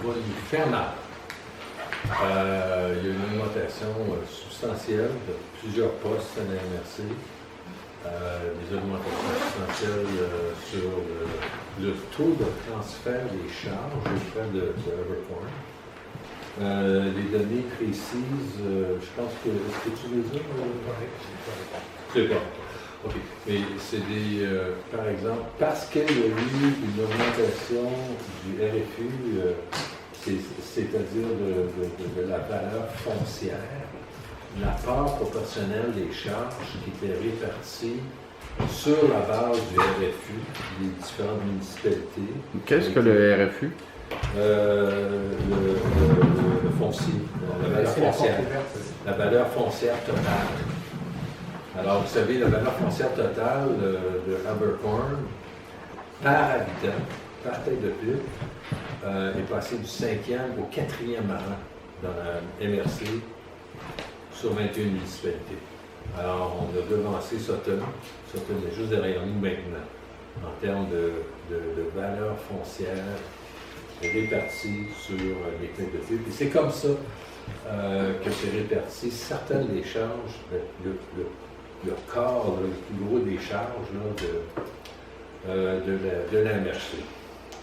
va nous faire mal. Il y a une augmentation substantielle de plusieurs postes à la MRC. Des augmentations substantielles sur le taux de transfert des charges auprès de Evercorn. Les données précises, je pense que... Est-ce que tu les as? C'est bon. OK. Mais c'est des... par exemple, parce qu'il y a eu une augmentation du RFU, c'est-à-dire de la valeur foncière, la part proportionnelle des charges qui était répartie sur la base du RFU, des différentes municipalités. Qu'est-ce que le RFU? Le foncier, la valeur foncière. La valeur foncière totale. Alors, vous savez, la valeur foncière totale de Evercorn, par habitant, par tête de pipe, est passée du 5e au 4e rang dans la MRC sur 21 municipalités. Alors, on a devancé Sutton. Sutton est juste derrière nous maintenant, en termes de valeur foncière répartie sur les têtes de pipe. Et c'est comme ça que c'est réparti. Certaines des charges, le corps, le plus gros des charges de la MRC.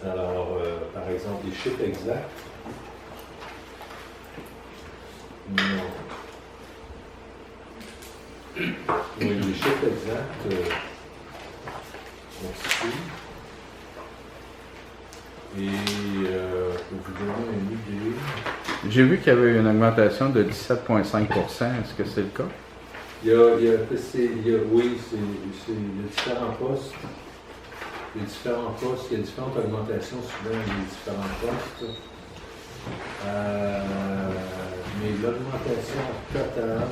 Alors, par exemple, les chiffres exacts. Non. Oui, les chiffres exacts sont ici. Et pour vous donner une idée. J'ai vu qu'il y avait une augmentation de 17,5 %. Est-ce que c'est le cas? Oui, il y a différents postes. Il y a différentes augmentations suivant les différents postes. Mais l'augmentation totale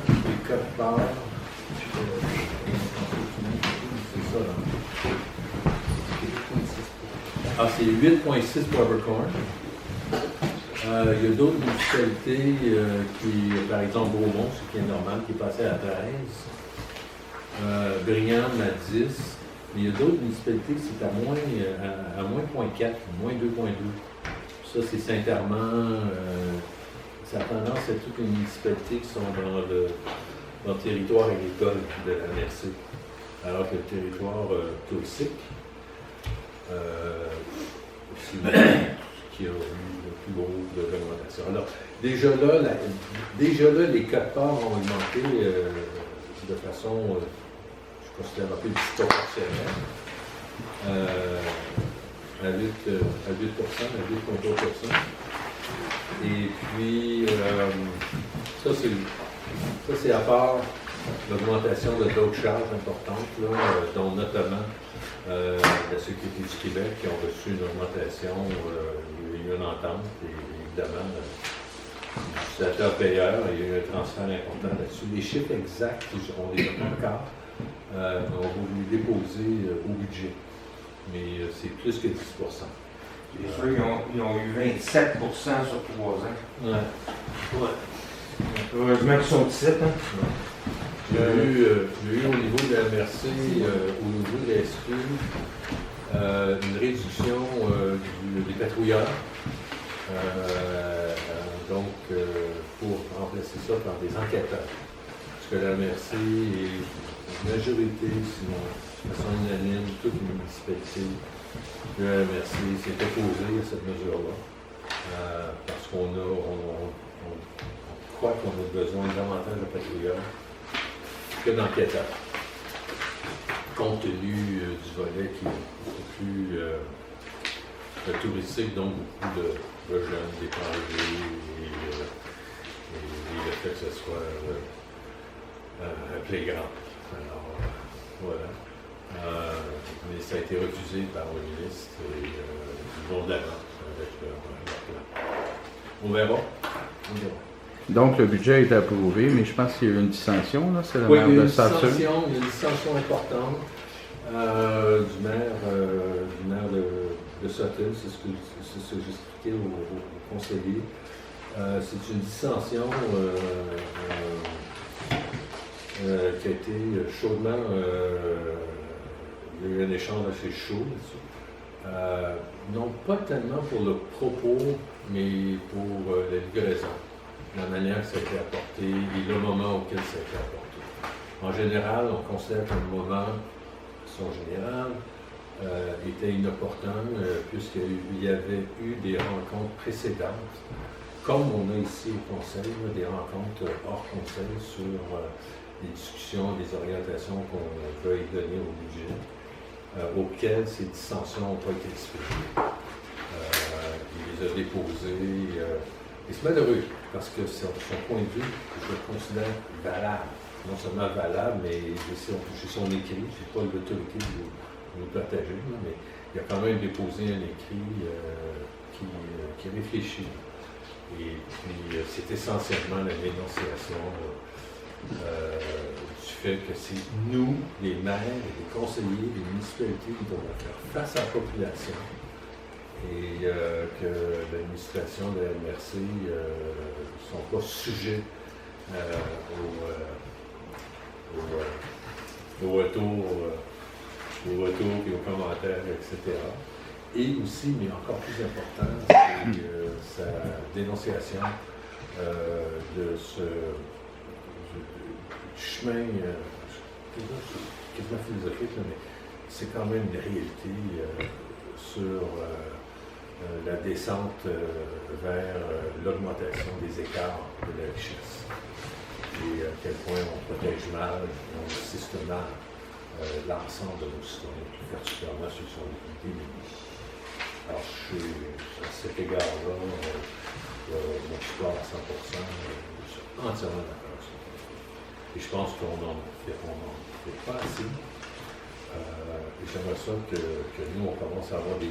des codes barres, c'est ça, là. Ah, c'est 8,6 pour Evercorn. Il y a d'autres municipalités qui, par exemple, Beaumont, ce qui est normal, qui est passé à 13. Briand à 10. Mais il y a d'autres municipalités, c'est à moins 0,4, moins 2,2. Ça, c'est Saint-Armand. Ça a tendance à toutes les municipalités qui sont dans le territoire agricole de la MRC. Alors que le territoire touristique, aussi, qui a eu le plus gros de l'augmentation. Alors, déjà là, les quotes-parts ont augmenté de façon, je considère un peu disproportionnelle, à 8,3%. Et puis, ça c'est à part l'augmentation de d'autres charges importantes, là, dont notamment la Sécurité du Québec qui ont reçu une augmentation, il y a eu une entente, et évidemment, du utilisateur-payeur, il y a eu un transfert important là-dessus. Les chiffres exacts, on les a pas encore, on va vous les déposer au budget, mais c'est plus que 10%. Les ceux ils ont eu 27 sur 3 ans. Ouais. Heureusement qu'ils sont ici. Hein? Il y a eu au niveau de la MRC, au niveau de la SQ, une réduction des patrouilleurs. Donc, pour remplacer ça par des enquêteurs. Parce que la MRC est une majorité, sinon de façon unanime, toutes les municipalités de la MRC s'est opposée à cette mesure-là. Parce qu'on croit qu'on a besoin davantage de patrouilleurs que d'enquêteurs, compte tenu du volet qui est beaucoup plus touristique, donc beaucoup de jeunes, d'étrangers, et le fait que ce soit un playground. Alors, voilà. Mais ça a été refusé par le ministre et ils vont de l'avant avec leur plan. On verra. Donc, le budget a été approuvé, mais je pense qu'il y a eu une dissension, là, c'est le Oui, maire il y a de une Sarcelles. dissension importante du maire de Sutton, c'est ce que j'expliquais aux conseillers. C'est une dissension qui a été chaudement, il y a eu un échange assez chaud là-dessus. Non, pas tellement pour le propos, mais pour la livraison, la manière que ça a été apporté et le moment auquel ça a été apporté. En général, on considère qu'un moment, son général, était inopportun puisqu'il y avait eu des rencontres précédentes, comme on a ici au Conseil, des rencontres hors Conseil sur des discussions, des orientations qu'on veut y donner au budget, auxquelles ces dissensions n'ont pas été exprimées. Il les a déposées, et c'est malheureux, parce que son point de vue, je le considère valable. Non seulement valable, mais j'ai son écrit, je n'ai pas l'autorité de le partager, mais il a quand même déposé un écrit qui réfléchit. Et puis, c'est essentiellement la dénonciation du fait que c'est nous, les maires, les conseillers, les municipalités, qui devons faire face à la population et que l'administration de la MRC ne sont pas sujets au retour et aux commentaires, etc. Et aussi, mais encore plus important, c'est sa dénonciation de ce chemin, quasiment philosophique, mais c'est quand même une réalité sur la descente vers l'augmentation des écarts de la richesse. Et à quel point on protège mal, on assiste mal l'ensemble de nos citoyens, plus particulièrement ceux qui sont les plus démunis. Alors, à cet égard-là, mon support à 100%, je suis entièrement d'accord avec ça. Et je pense qu'on n'en fait pas assez. Et j'aimerais ça que nous, on commence à avoir ces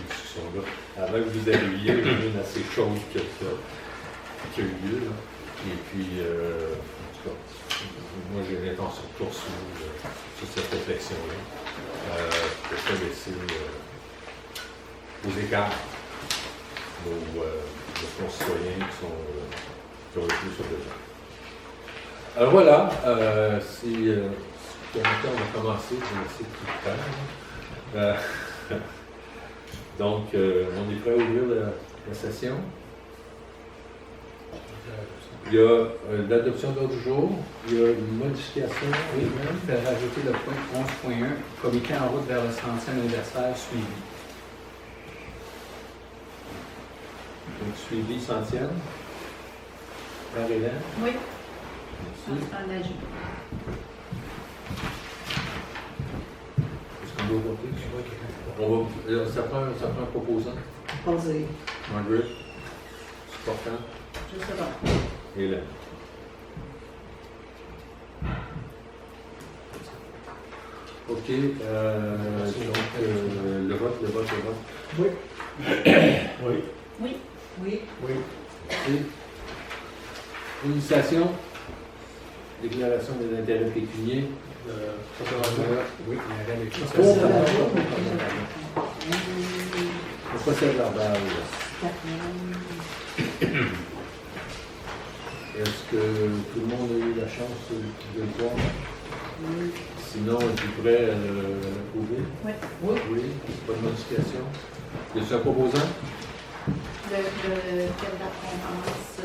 discussions-là. Avant que vous arriviez, il y a une assez chaude qui a eu lieu. Là. Et puis, en tout cas, moi j'ai l'intention de poursuivre sur cette réflexion-là, de ne pas laisser aux écarts nos concitoyens qui ont le plus sur besoin. Alors voilà, si on va commencer, je vais essayer de tout faire. Donc, on est prêt à ouvrir la session. Il y a l'adoption d'ordre du jour, il y a une modification. Oui, je vais rajouter le point 11.1, comité en route vers le 30e anniversaire suivi. Donc, suivi 100e. Marie-Hélène? Oui, Merci. en ajout. Est-ce qu'on doit voter? Ça prend un proposant. Posé. Margaret? Supportant? Je sais pas. Hélène. OK. Donc, le vote. Oui. Oui. Oui. Oui. OK. Initiation. Déclaration des intérêts pécuniers. Oui, il y avait Le procès verbal. Est-ce que tout le monde a eu la chance de le voir? Oui. Sinon, es-tu prêt à l'approuver? Oui. Oui. Pas de modification. Y a-t-il un proposant? Quelle date on commence?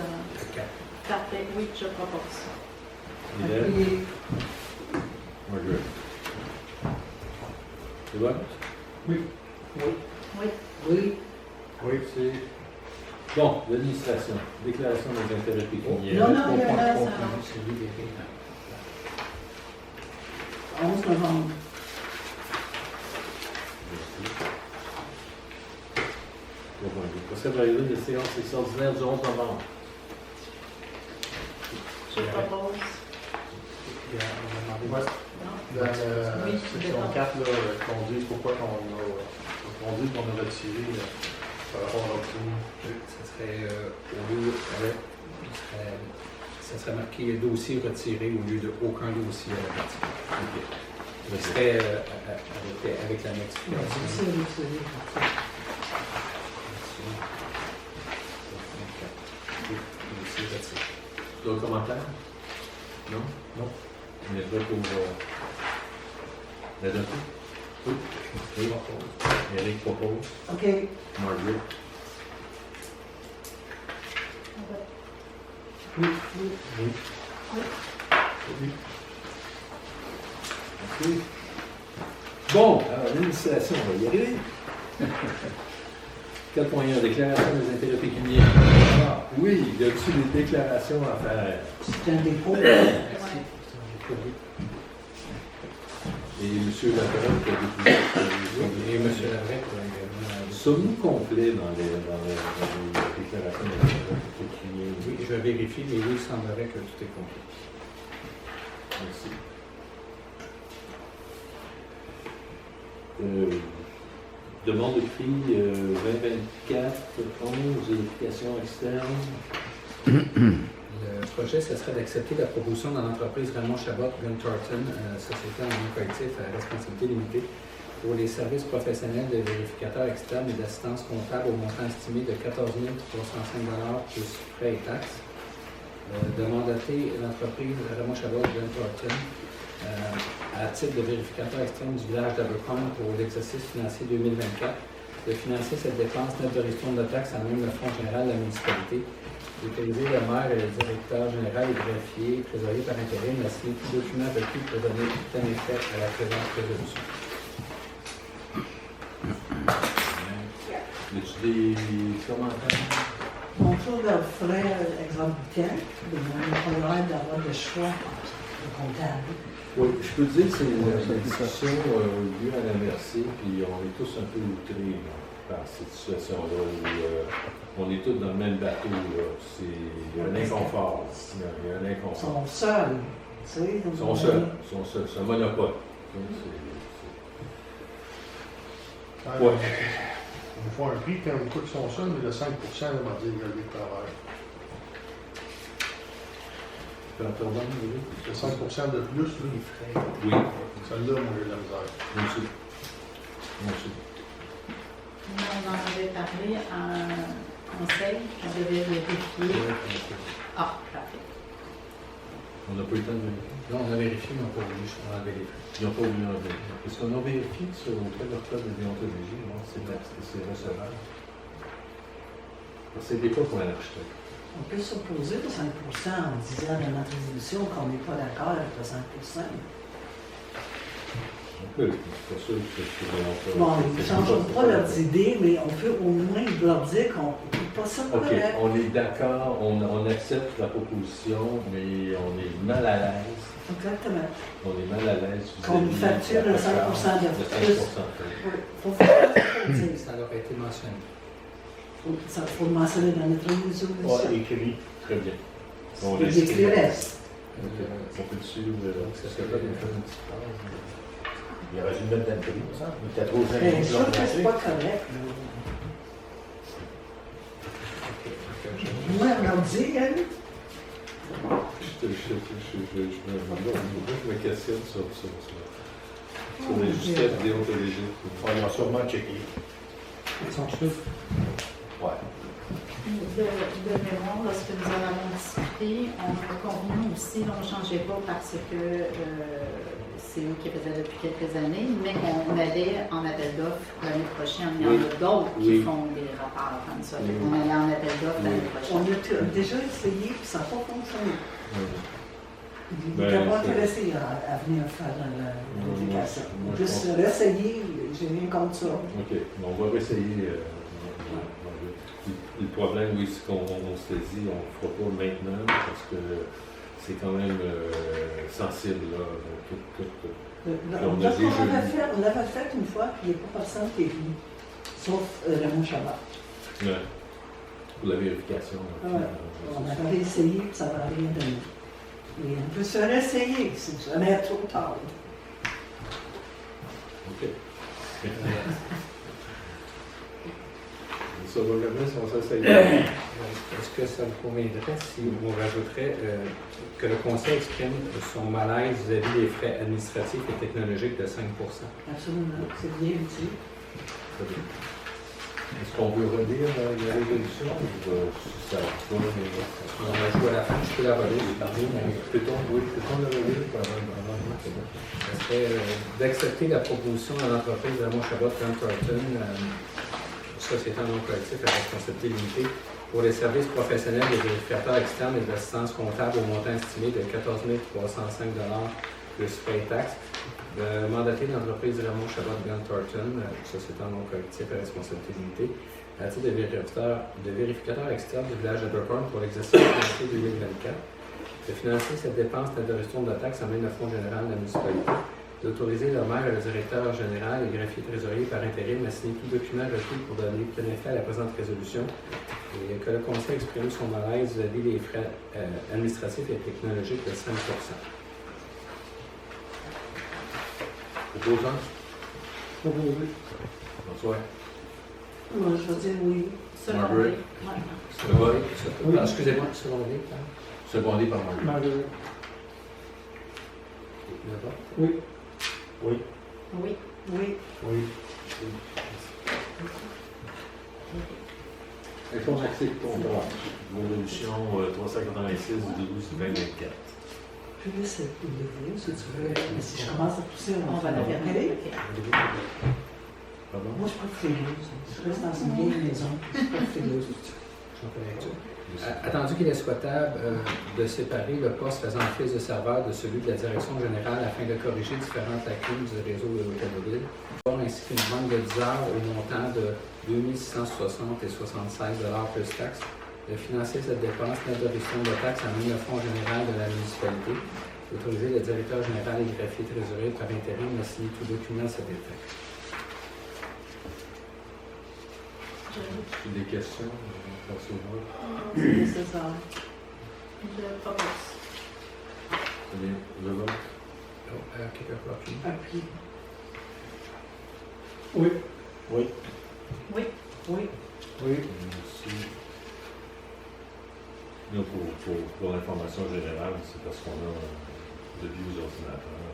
Parfait, oui, je propose. Hélène? Margaret. C'est bon? Oui. Oui. Oui, c'est... Bon, l'administration. Déclaration des intérêts pécuniaires. Non, il y en a, ça. 11 novembre. Procès verbal des séances extraordinaires du 11 novembre. Je propose. Ouais. Non? Dans la Oui, section 4, qu'on dise pourquoi on dit qu'on a retiré par rapport à l'autre, ça serait au lieu ça serait marqué dossier retiré au lieu de aucun dossier à la partie. Ce serait avec la notification. Dossier retiré. D'autres commentaires? Non? Non. On est prêt pour l'adopter? Oui. Eric propose. OK. Margaret. Oui. OK. Bon, alors l'administration, on va y arriver. 4.1, déclaration des intérêts pécuniaires. Ah, oui, y a-t-il des déclarations à faire? C'est un dépôt. Merci. Et M. Laperrette qui a déposé. Et M. Labrec également. Sommes-nous complets dans les déclarations des intérêts pécuniaires? Oui, je vérifie, mais oui, il semblerait que tout est complet. Merci. Demande de prix 2024, 11, vérification externe. Le projet, ce serait d'accepter la proposition de l'entreprise Raymond Chabot Gun Thornton, société en nom collectif à responsabilité limitée, pour les services professionnels de vérificateurs externes et d'assistance comptable au montant estimé de 14 305 plus frais et taxes. De mandater l'entreprise Raymond Chabot Gun Thornton à titre de vérificateur externe du village d'Abercorn pour l'exercice financier 2024, de financer cette dépense nette de ristourne de taxes à même le fonds général de la municipalité, d'autoriser le maire et le directeur général et greffier, trésorier par intérim, à signer tout document requis pour donner plein effet à la présente résolution. As-tu des commentaires? Bonjour, le frère exorbitant. On a l'air d'avoir le choix de comptable. Oui, je peux te dire que c'est la discussion lieu à la merci, puis on est tous un peu outrés par cette situation-là, où on est tous dans le même bateau. Il y a un inconfort. Il y a un Ils inconfort. sont seuls. Tu sais, Ils sont seuls. C'est un monopole. Ouais. Ils font un prix quand ils sont seuls, mais le 5 on va dire le travail. Le 5 de plus, là, Oui, celle-là, moi, j'ai de la misère. moi aussi. Moi aussi. Nous, on en avait parlé en conseil, on devait vérifier. Ah, parfait. On n'a pas eu le temps de vérifier. Non, on a vérifié, mais on n'a pas voulu, on a vérifié. Ils n'ont pas oublié en vérifier. Est-ce qu'on a vérifié sur auprès de leur club de déontologie? Non, c'est recevable. C'est des fois pour un architecte. On peut s'opposer au 5 en disant dans notre résolution qu'on n'est pas d'accord avec le 5 On peut, c'est pas sûr que c'est vraiment Bon, ils ne changeront pas leurs idées, mais on peut au moins leur dire qu'on ne peut pas ça OK, correct. on est d'accord, on accepte la proposition, mais on est mal à l'aise. Exactement. On est mal à l'aise. Qu'on nous facture le 5 de plus. plus. Il faut faire ce qu'on dit. Ça leur a été mentionné. Ça, il faut le mentionner dans notre résolution. Ouais, écrit, très bien. On Il laisse écrit le reste. On peut dessus. Ça serait pas de faire une petite phrase. Il y aurait une note d'intérêt, ça. Il était trop Mais je trouve que c'est pas correct. Moi, on leur dit, hein? Je me questionne sur les justesses déontologiques. On va sûrement checker. Ils sont tous. Ouais. De mémoire, lorsque nous en avons discuté, on a convenu aussi, on ne changeait pas parce que c'est eux qui faisaient depuis quelques années, mais qu'on allait en appel d'offres l'année prochaine. Il y en a d'autres qui font des rapports comme ça. On allait en appel d'offres l'année On prochaine. a déjà essayé, puis ça n'a pas fonctionné. Il Ben, est d'abord c'est- intéressé à venir faire la publication. moi, je Juste pense- réessayer, j'ai rien contre ça. OK, on va réessayer. Le problème, oui, c'est qu'on s'est dit, on ne le fera pas maintenant parce que c'est quand même sensible, là. On l'avait fait une fois, puis il n'y a pas personne qui est venu, sauf Raymond Chabot. Ouais. Pour la vérification. Ouais. On avait essayé, puis ça n'avait rien donné. Mais on peut se réessayer, c'est jamais trop tard. OK. Ça va jamais si on s'essaye. Est-ce que ça vous conviendrait si on rajouterait que le conseil exprime son malaise vis-à-vis des frais administratifs et technologiques de 5 Absolument, c'est bien dit. Est-ce qu'on veut relire la résolution ou ça va? On la joue à la fin, je peux la relire, pardon, mais Peut-on la relire avant? Ça serait d'accepter la proposition de l'entreprise Raymond Chabot Grant Thornton, société en nom collectif à responsabilité limitée, pour les services professionnels des vérificateurs externes et d'assistance comptable au montant estimé de 14 305 plus frais et taxes. De mandater l'entreprise Raymond Chabot Grant Thornton, société en nom collectif à responsabilité limitée, à titre de vérificateur externe du village d'Abercorn pour l'exercice financier 2024, de financer cette dépense d'interruption de la taxe en main de fonds général de la municipalité, d'autoriser le maire et le directeur général et greffier trésorier par intérim à signer tout document requis pour donner plein effet à la présente résolution et que le conseil exprime son malaise vis-à-vis des frais administratifs et technologiques de 5 %. Proposant? Proposé. Bonsoir. Moi, je vais dire oui. Secondé. Secondé. Oui, excusez-moi, secondé. Secondé par Marguerite. Marguerite. Oui. Oui. Oui. Oui. Oui. Réponse accès contrat. Résolution 386 du 12-2024. Puis là, c'est pour le si tu veux. Mais si je commence à pousser, On va la fermer. OK. Pardon? Moi, je suis pas frileuse. Je reste dans une vieille maison. Je suis pas frileuse. Attendu qu'il est souhaitable de séparer le poste faisant office de serveur de celui de la direction générale afin de corriger différentes lacunes du réseau de l'automobile, ainsi qu'une vente de 10 heures au montant de 2660 et 76 plus taxes, de financer cette dépense d'interdiction de taxes en main de fonds général de la municipalité, d'autoriser le directeur général et greffier trésorier par intérim à signer tout document à cet effet. Des questions? On passe au vote. C'est nécessaire. Je propose. Très bien. Le vote? Quelqu'un peut appuyer? Appuyé. Oui. Oui. Oui. Oui. Oui. Merci. Nous, pour l'information générale, c'est parce qu'on a de vieux ordinateurs.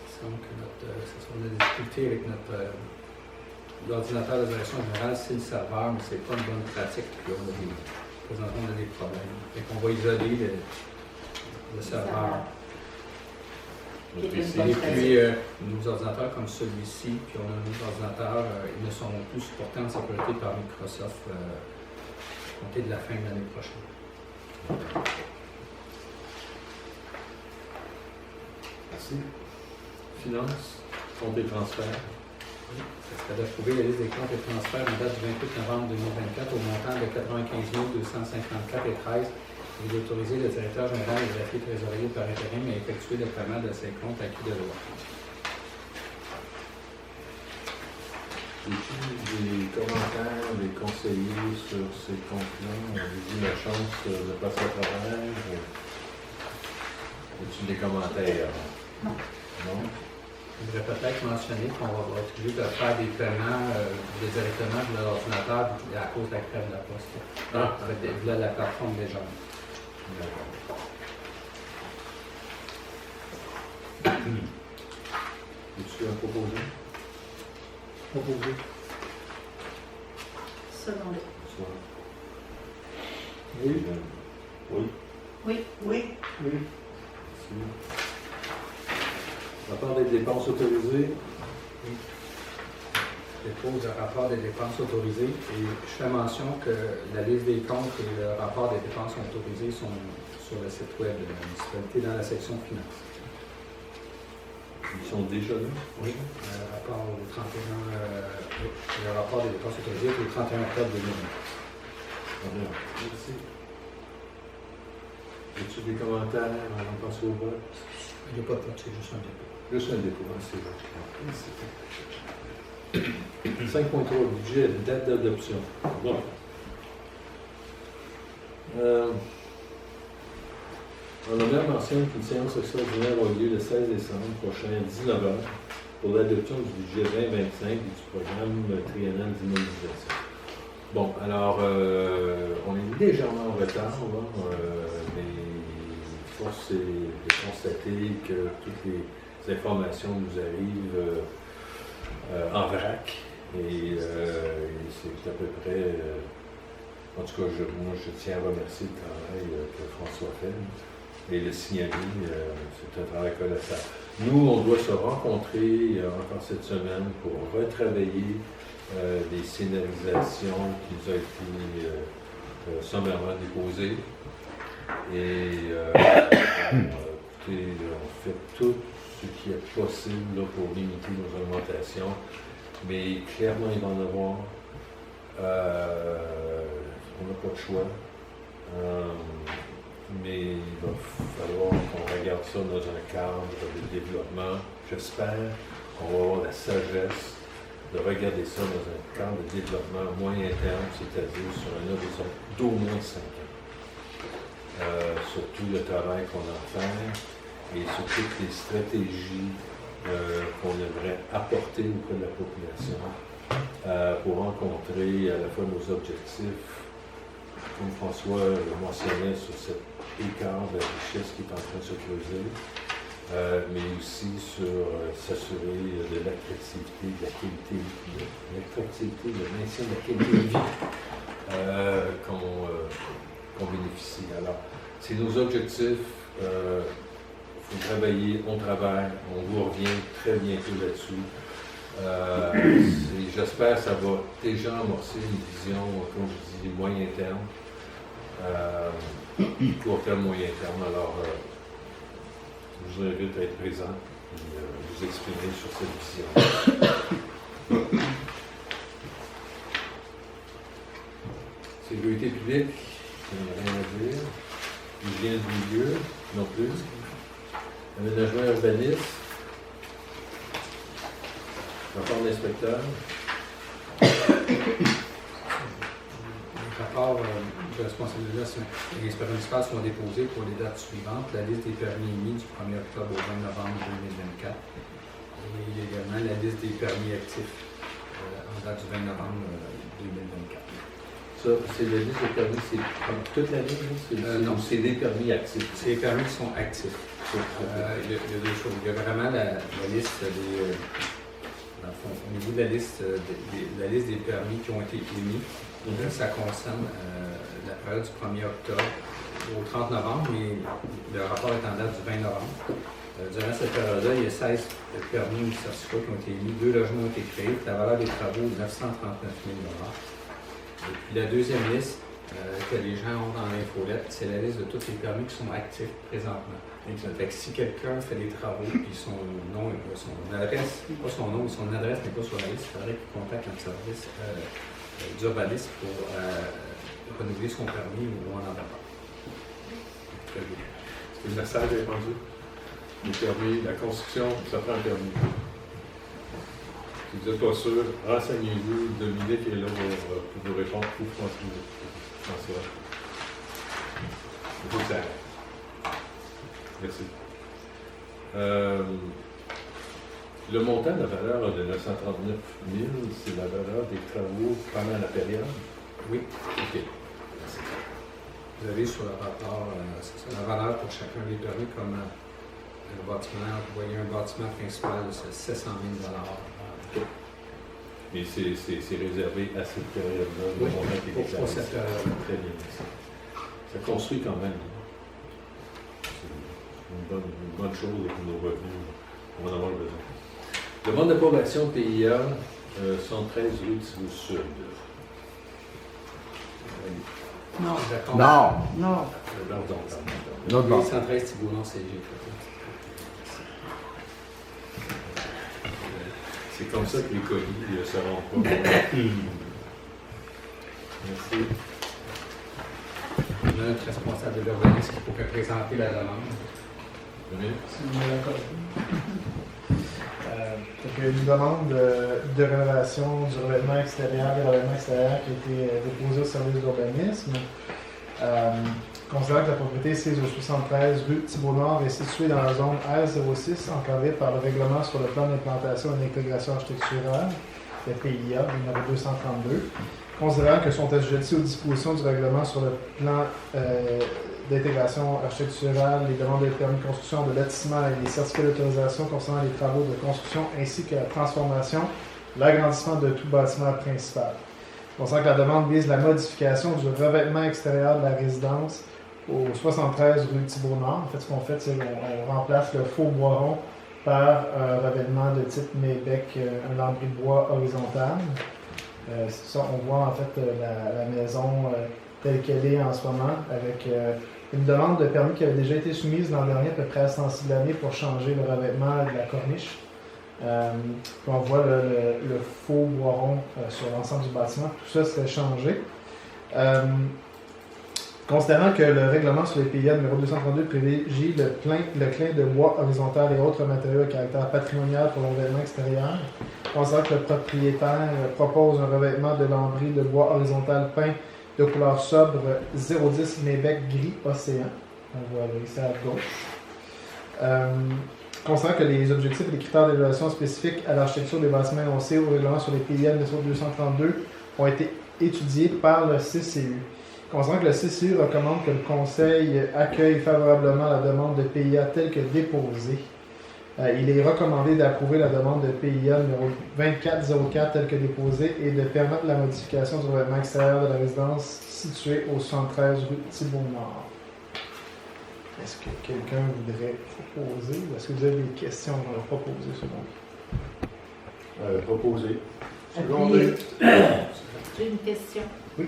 Il semble que on a des difficultés avec l'ordinateur de direction générale, c'est le serveur, mais c'est pas une bonne pratique. Puis présentement, on a des problèmes. Fait qu'on va isoler le serveur. Qui est une PC. bonne Et pratique. puis, nos ordinateurs comme celui-ci, puis on a nos ordinateurs, ils ne sont plus supportés en sécurité par Microsoft à compter de la fin de l'année prochaine. Merci. Finances, compte et transfert. Ça serait d'approuver la liste des comptes et transferts en date du 28 novembre 2024 au montant de 95 254 et 13 et d'autoriser le directeur général et le greffier trésorier par intérim à effectuer le paiement de ces comptes acquis de loi. As-tu des commentaires des conseillers sur ces comptes-là? Avez-vous eu la chance de passer à travers? As-tu des commentaires? Non. Non? Je voudrais peut-être mentionner qu'on va être obligé de faire des paiements directement de l'ordinateur à cause de la crève de la poste. Avec la plateforme des gens. D'accord. As-tu un proposé? Proposé. Secondé. Soit. Oui. Oui. Oui. Oui. Oui. Merci. Rapport des dépenses autorisées. Je dépose le rapport des dépenses autorisées et je fais mention que la liste des comptes et le rapport des dépenses autorisées sont sur le site web de la municipalité dans la section finances. Ils sont déjà là. Oui. Le rapport des dépenses autorisées est au 31 octobre 2020. Très bien. Merci. As-tu des commentaires avant de passer au vote? Il n'y a pas de vote, c'est juste un dépôt. Juste un dépôt, hein, c'est bon. 5.3, budget, date d'adoption. Bon. L'honneur mentionne qu'une séance extraordinaire aura lieu le 16 décembre prochain à 19h pour l'adoption du budget 2025 et du programme triennal d'immobilisation. Bon, alors, on est légèrement en retard, mais force est de constater que toutes les informations nous arrivent en vrac et c'est à peu près, en tout cas, moi je tiens à remercier le travail que François fait. et le signaler. C'est un travail colossal. Nous, on doit se rencontrer encore cette semaine pour retravailler les scénarisations qui nous ont été sommairement déposées. Et écoutez, on fait tout ce qui est possible là, pour limiter nos augmentations, mais clairement, il va en avoir. On n'a pas de choix. Mais il va falloir qu'on regarde ça dans un cadre de développement. J'espère qu'on va avoir la sagesse de regarder ça dans un cadre de développement moyen terme, c'est-à-dire sur un horizon d'au moins 5 ans. Sur tout le travail qu'on a à faire et sur toutes les stratégies qu'on aimerait apporter auprès de la population pour rencontrer à la fois nos objectifs, comme François le mentionnait, sur cet écart de richesse qui est en train de se creuser, mais aussi sur s'assurer de l'attractivité, de la qualité, le maintien de la qualité de vie qu'on bénéficie. Alors, c'est nos objectifs. Il faut travailler, on travaille, on vous revient très bientôt là-dessus. J'espère que ça va déjà amorcer une vision, comme je dis, moyen terme, court terme, moyen terme. Alors, je vous invite à être présent et vous exprimer sur cette vision. Sécurité publique, il n'y a rien à dire. Hygiène du milieu, non plus. Aménagement urbanisme. Rapport d'inspecteur. Les rapports de responsabilité de l'inspecteur municipal sont déposés pour les dates suivantes. La liste des permis émis du 1er octobre au 20 novembre 2024. Et également la liste des permis actifs en date du 20 novembre 2024. Ça, c'est la liste des permis, c'est comme toute la liste? Non, c'est des permis actifs. C'est les permis qui sont actifs. Il y a deux choses. Il y a vraiment la liste des... au niveau de la liste des permis qui ont été émis, ça concerne la période du 1er octobre au 30 novembre, mais le rapport est en date du 20 novembre. Durant cette période-là, il y a 16 permis ou certificats qui ont été émis, 2 logements ont été créés, la valeur des travaux est 939 000 $. Et puis la deuxième liste que les gens ont dans l'infolette, c'est la liste de tous les permis qui sont actifs présentement. Fait que si quelqu'un fait des travaux et son nom et son adresse, pas son nom, mais son adresse n'est pas sur la liste, il faudrait qu'il contacte notre service d'urbanisme pour renouveler son permis ou on en a pas. Très bien. Est-ce que le message est rendu? Le permis, la construction, ça prend un permis. Si vous n'êtes pas sûr, renseignez-vous. Dominique est là pour vous répondre ou François. Il faut que ça arrête. Merci. Le montant de la valeur de 939 000, c'est la valeur des travaux pendant la période? Oui. OK. Merci. Vous avez sur le rapport la valeur pour chacun des permis comme le bâtiment. Vous voyez un bâtiment principal, c'est 700 000 $. OK. Mais c'est réservé à cette période-là, le Oui, montant qui est déclaré. pour cette période. Très bien. Ça construit quand même. Une bonne chose pour nos revenus. On va en avoir besoin. Demande d'approbation PIA 113 rue Thibault Sud. Non. Non. Non. L'autre bord. 113 Thibault, non, c'est C'est comme ça que les colis ne se rendent pas. Merci. On a notre responsable de l'urbanisme qui peut présenter la demande. Dominique? Donc, une demande de rénovation du revêtement extérieur et revêtement extérieur qui a été déposée au service d'urbanisme. Considérant que la propriété sise au 73 rue Thibault-Nord est située dans la zone R06, encadrée par le règlement sur le plan d'implantation et d'intégration architecturale, le PIA, numéro 232. Considérant que sont assujettis aux dispositions du règlement sur le plan d'intégration architecturale, les demandes de permis de construction de bâtiments et les certificats d'autorisation concernant les travaux de construction ainsi que la transformation, l'agrandissement de tout bâtiment principal. On sent que la demande vise la modification du revêtement extérieur de la résidence au 73 rue Thibault-Nord. En fait, ce qu'on fait, c'est qu'on remplace le faux boiron par un revêtement de type Maybec, un lambris de bois horizontal. Ça, on voit en fait la maison telle qu'elle est en ce moment, avec une demande de permis qui avait déjà été soumise l'an dernier, à peu près à ce temps-ci de l'année, pour changer le revêtement de la corniche. Puis on voit le faux boiron sur l'ensemble du bâtiment. Tout ça serait changé. Considérant que le règlement sur les PIA numéro 232 privilégie le clin de bois horizontal et autres matériaux à caractère patrimonial pour le revêtement extérieur, considérant que le propriétaire propose un revêtement de lambris de bois horizontal peint de couleur sobre 010 Maybec gris océan. On voit ici à gauche. Considérant que les objectifs et les critères d'évaluation spécifiques à l'architecture des bâtiments énoncés au règlement sur les PIA numéro 232 ont été étudiés par le CCU. Considérant que le CCU recommande que le Conseil accueille favorablement la demande de PIA telle que déposée, il est recommandé d'approuver la demande de PIA numéro 2404 telle que déposée et de permettre la modification du revêtement extérieur de la résidence située au 73 rue Thibault-Nord. Est-ce que quelqu'un voudrait proposer ou est-ce que vous avez des questions à proposer selon Proposer. J'ai une question. Oui.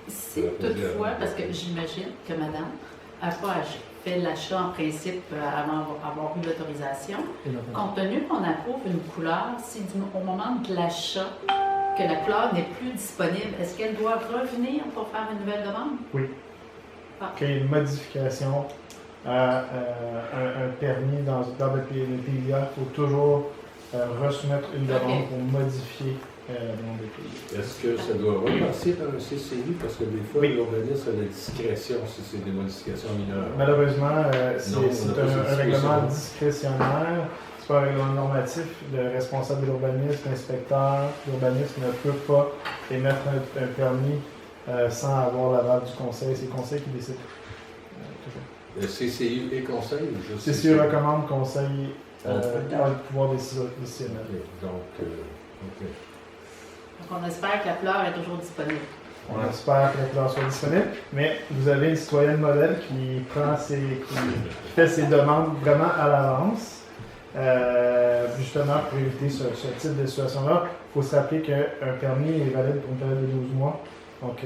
Si toutefois, parce que j'imagine que madame n'a pas fait l'achat en principe avant avoir eu l'autorisation, compte tenu qu'on approuve une couleur, si au moment de l'achat, que la couleur n'est plus disponible, est-ce qu'elle doit revenir pour faire une nouvelle demande? Oui. Qu'il y ait une modification à un permis dans le PIA, il faut toujours resoumettre une demande pour modifier la demande de PIA. Est-ce que ça doit repasser par le CCI? Parce que des fois, l'urbanisme a la discrétion si c'est des modifications mineures. Malheureusement, c'est un règlement discrétionnaire. C'est pas un règlement normatif. Le responsable de l'urbanisme, l'inspecteur d'urbanisme ne peut pas émettre un permis sans avoir l'aval du conseil. C'est le conseil qui décide. Le CCI et conseil ou juste CCI recommande, conseil a le pouvoir décisionnel. Donc, Donc, on espère que la couleur est toujours disponible. On espère que la couleur soit disponible, mais vous avez une citoyenne modèle qui fait ses demandes vraiment à l'avance. Justement, pour éviter ce type de situation-là, il faut se rappeler qu'un permis est valide pour une période de 12 mois. Donc,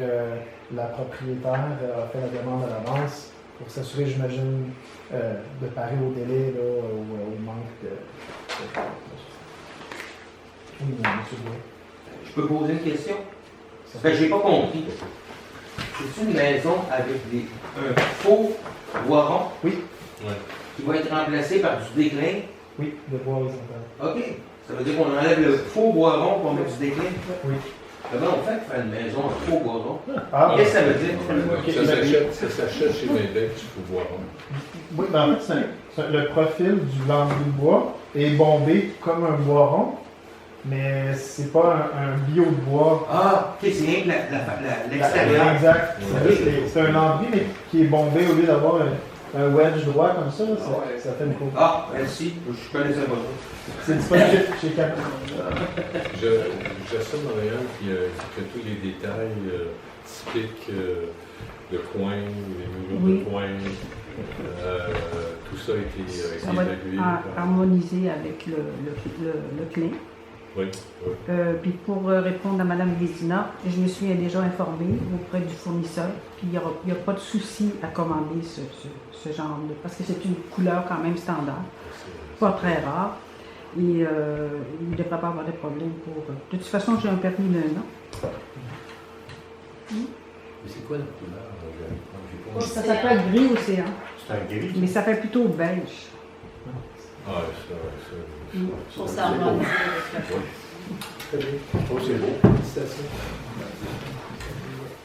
la propriétaire a fait la demande à l'avance pour s'assurer, j'imagine, de parer au délai, là, au manque de... Oui, monsieur Bois. Je peux poser une question? Parce que j'ai pas compris. C'est une maison avec un faux boiron? Oui. Ouais. Qui va être remplacé par du déclin? Oui, de bois horizontal. OK. Ça veut dire qu'on enlève le faux boiron pour mettre du déclin? Oui. Comment on fait pour faire une maison en faux boiron? Ah, Qu'est-ce que ça veut dire? ça s'achète chez Maybec, il faut voir. Oui, ben en fait, le profil du lambris de bois est bombé comme un boiron, mais c'est pas un bio de bois. Ah, OK, c'est rien que l'extérieur. Exact. Ouais. C'est un lambris, mais qui est bombé au lieu d'avoir un wedge droit comme ça. Ça fait une coupe. Ah, merci. Je connaissais pas ça. C'est disponible chez Cap. J'assume Montréal qui a tous les détails typiques de coin, les niveaux de coin. Tout ça a été Ça va être évalué. harmonisé avec le clé. Oui, oui. Puis pour répondre à Mme Vézina, je me suis déjà informée auprès du fournisseur, puis il n'y a pas de souci à commander ce genre-là, parce que c'est une couleur quand même standard, pas très rare, et il ne devrait pas avoir de problème pour... De toute façon, j'ai un permis d'un an. Mais c'est quoi la couleur? Ça s'appelle gris océan, C'est un gris. mais ça fait plutôt beige. Ah, ça. Pour s'harmoniser avec la Très bien. Oh, c'est beau. Félicitations.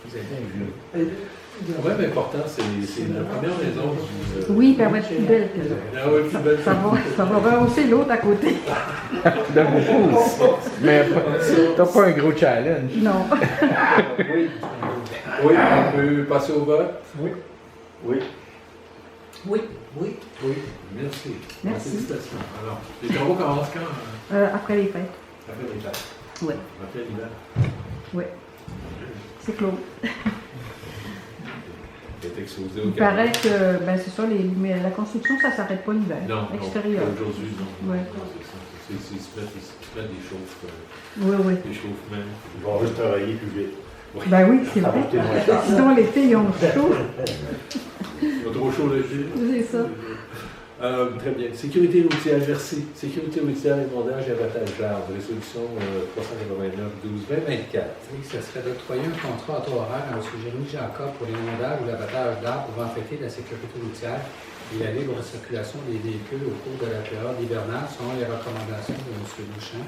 Vous êtes bien vu. Le problème important, c'est la première maison. Oui, puis elle va être plus belle que l'autre. Ah oui, plus belle. Ça va rehausser l'autre à côté. De beaucoup. Mais t'as pas un gros challenge. Non. Oui. Oui, on peut passer au vote? Oui. Oui. Oui. Oui. Oui. Merci. Merci. Félicitations. Alors, les travaux commencent quand? Après les fêtes. Après l'hiver. Oui. Après l'hiver. Oui. C'est clos. qui est exposé au Il Canada. paraît que, ben c'est ça, mais la construction, ça ne s'arrête pas l'hiver. Non, Extérieur. non, aujourd'hui, non. Ouais. C'est ça. Ils se mettent des chauffes, Oui, oui. des chauffements. Ils vont juste travailler plus vite. Ben oui, c'est Ça va vrai. coûter moins cher. Sinon, l'été, ils ont chaud. Ils ont trop chaud le jus. C'est ça. Très bien. Sécurité routière, merci. Sécurité routière, émondage et abattage d'arbres. Résolution 389-12-20-24. Oui, ce serait d'octroyer un contrat à taux horaire à M. Jérémy Jacob pour l'émondage ou l'abattage d'arbres pour renforcer la sécurité routière et la libre circulation des véhicules au cours de la période hivernale selon les recommandations de M. Bouchin.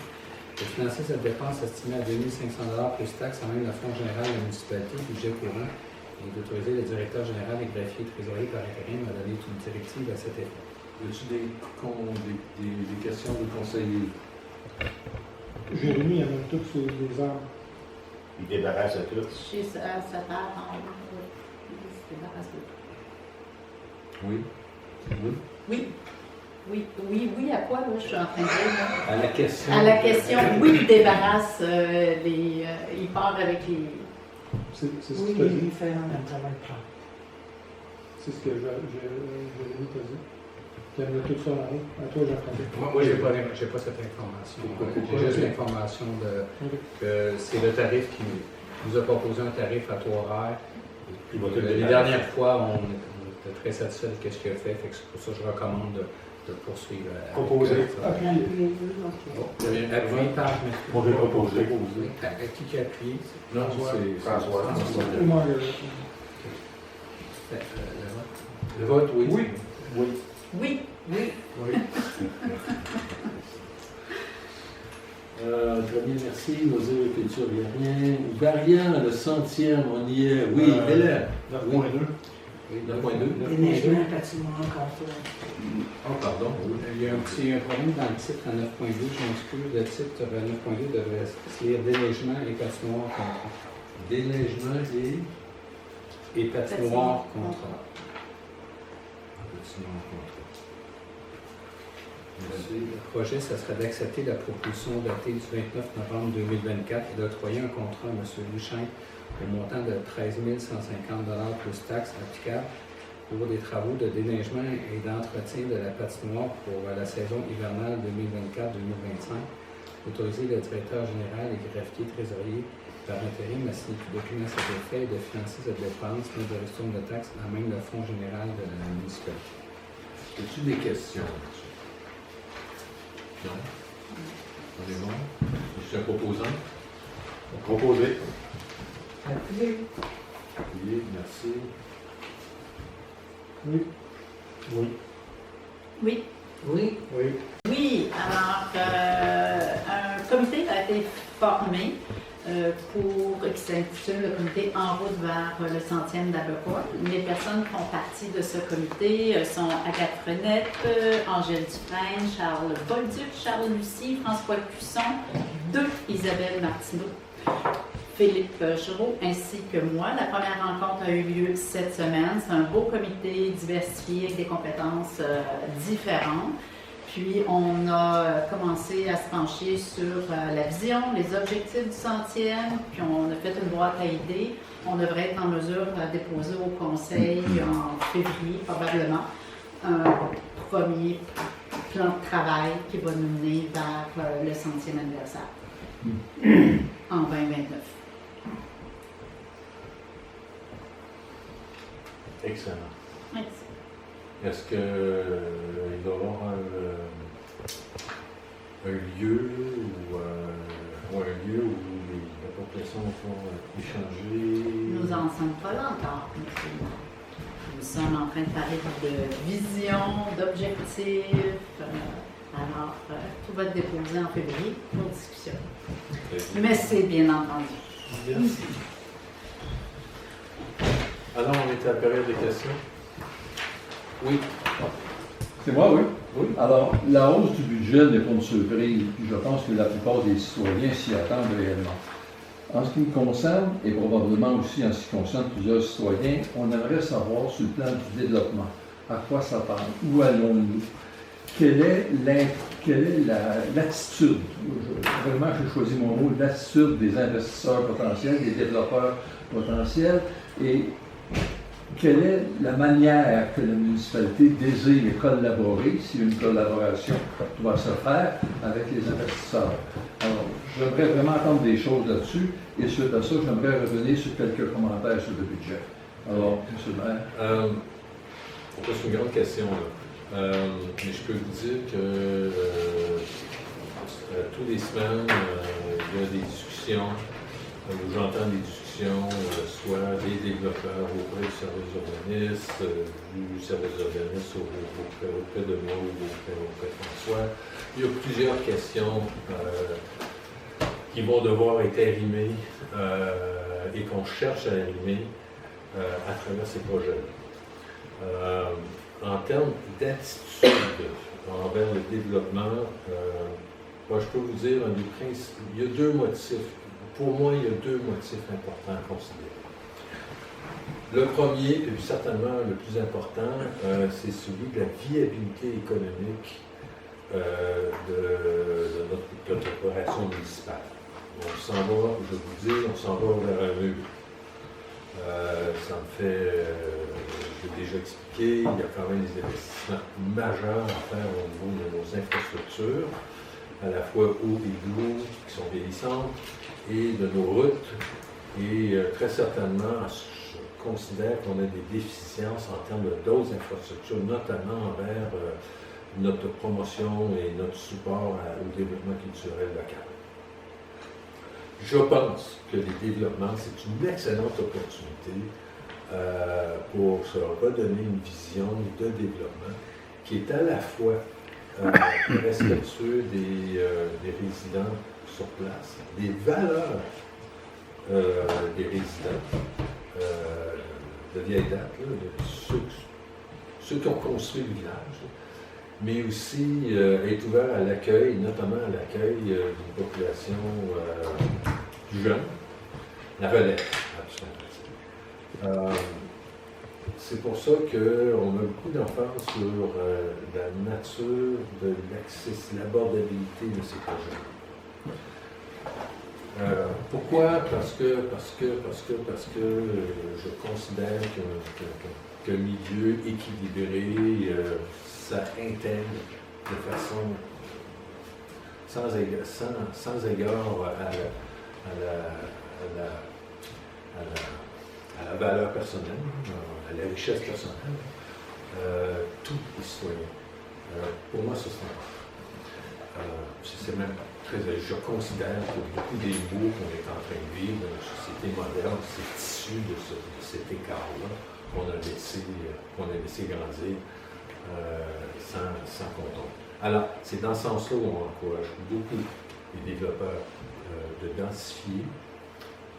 De financer cette dépense estimée à 2 500 $ plus taxes en même le Fonds général de la municipalité, budget courant, et d'autoriser le directeur général et greffier de trésorerie par intérim à donner une directive à cet effet. Y a-t-il des questions du conseiller? Jérémy, il amène tous les arbres. Ils débarrassent de tout. Chez sa part en haut, il se débarrasse de tout. Oui. Oui. Oui. Oui, à quoi, là, je suis en train de dire? Là? À la question. À la question, oui, il débarrasse il part avec les... C'est ce Oui, que tu as dit. il fait un travail plan. C'est ce que Jérémy t'a dit. Tu amènes tout ça en haut. À toi, Jean-François. Moi, j'ai pas cette information. J'ai juste l'information que c'est le tarif qui nous a proposé un tarif à taux horaire. Puis, il va tout Les débarrasser. dernières fois, on était très satisfait de ce qu'il a fait. C'est pour ça que je recommande de poursuivre. Proposer. Appuyez-le, Bon, appuyé par On veut proposer. Qui a appuyé? Non, François. c'est François. Le vote, oui. Oui. Oui. Oui, Oui. Très bien, merci. Nos écritures, il n'y a rien. Variant, le 100e, on y est. Oui, Hélène. 9.2. Oui, 9.2. Déneigement, bâtiment, comptoir. Oh, pardon. Oui. Il y a un petit problème dans le titre à 9.2. Je m'excuse. Le titre à 9.2 devrait se lire déneigement et patinoire contrat. Déneigement Et patinoire contrat. Patinoire contrat. Le projet, ce serait d'accepter la proposition datée du 29 novembre 2024 et d'octroyer un contrat à M. Luchin au montant de 13 150 $ plus taxes applicables pour des travaux de déneigement et d'entretien de la patinoire pour la saison hivernale 2024-2025. Autoriser le directeur général et greffier trésorier par intérim à signer tout document à cet effet et de financer cette dépense, mais de restitution de taxes à même le Fonds général de la municipalité. Y a-t-il des questions? Non? On est bon? Je suis un proposant. Proposer. Appuyez. Oui, merci. Oui. Oui. oui. Oui. Oui. Oui, alors, un comité a été formé qui s'intitule le comité En route vers le 100e d'Abercorn. Les personnes qui font partie de ce comité sont Agathe Frenette, Angèle Dufresne, Charles Bolduc, Charles Lucie, François Cusson, Isabelle Martineau, Philippe Giraud ainsi que moi. La première rencontre a eu lieu cette semaine. C'est un beau comité diversifié avec des compétences différentes. Puis, on a commencé à se pencher sur la vision, les objectifs du 100e, puis on a fait une boîte à idées. On devrait être en mesure de déposer au conseil en février, probablement, un premier plan de travail qui va nous mener vers le 100e anniversaire en 2029. Excellent. Merci. Est-ce qu'il va y avoir un lieu ou un lieu où les populations vont échanger? Nous n'en sommes pas là encore. Nous sommes en train de parler de vision, d'objectifs. Alors, tout va être déposé en février pour discussion. Mais c'est bien entendu. Merci. Alors, on est à la période des questions. Oui. C'est moi, oui. Oui. Alors, la hausse du budget n'est pas une surprise, puis je pense que la plupart des citoyens s'y attendent réellement. En ce qui me concerne, et probablement aussi en ce qui concerne plusieurs citoyens, on aimerait savoir sur le plan du développement, à quoi ça parle, où allons-nous, quelle est l'attitude, vraiment j'ai choisi mon mot, l'attitude des investisseurs potentiels, des développeurs potentiels, et quelle est la manière que la municipalité désire collaborer, si une collaboration doit se faire avec les investisseurs. Alors, j'aimerais vraiment entendre des choses là-dessus, et suite à ça, j'aimerais revenir sur quelques commentaires sur le budget. Alors, M. le maire. C'est une grande question, là. Mais je peux vous dire que tous les semaines, il y a des discussions, où j'entends des discussions, soit des développeurs auprès du service urbaniste, du service urbaniste auprès de moi ou auprès de François. Il y a plusieurs questions qui vont devoir être arrimées et qu'on cherche à arrimer à travers ces projets-là. En termes d'attitude envers le développement, moi, je peux vous dire, il y a deux motifs. Pour moi, il y a deux motifs importants à considérer. Le premier, et certainement le plus important, c'est celui de la viabilité économique de notre opération municipale. On s'en va, je vous dis, on s'en va vers un mur. Ça me fait, je l'ai déjà expliqué, il y a quand même des investissements majeurs à faire au niveau de nos infrastructures, à la fois eau et l'eau qui sont vieillissantes, et de nos routes. Et très certainement, je considère qu'on a des déficiences en termes d'autres infrastructures, notamment envers notre promotion et notre support au développement culturel local. Je pense que les développements, c'est une excellente opportunité pour se redonner une vision de développement qui est à la fois respectueux des résidents sur place, des valeurs des résidents de vieille date, là, de ceux qui ont construit le village, mais aussi est ouvert à l'accueil, notamment à l'accueil d'une population plus jeune, la relève, absolument. C'est pour ça qu'on a beaucoup d'emphase sur la nature de l'abordabilité de ces projets. Pourquoi? Parce que je considère qu'un milieu équilibré, ça intègre de façon sans égard à la valeur personnelle, à la richesse personnelle, tous les citoyens. Pour moi, c'est même très. Je considère que beaucoup des maux qu'on est en train de vivre dans la société moderne, c'est issu de cet écart-là qu'on a laissé grandir sans contrôle. Alors, c'est dans ce sens-là où on encourage beaucoup les développeurs de densifier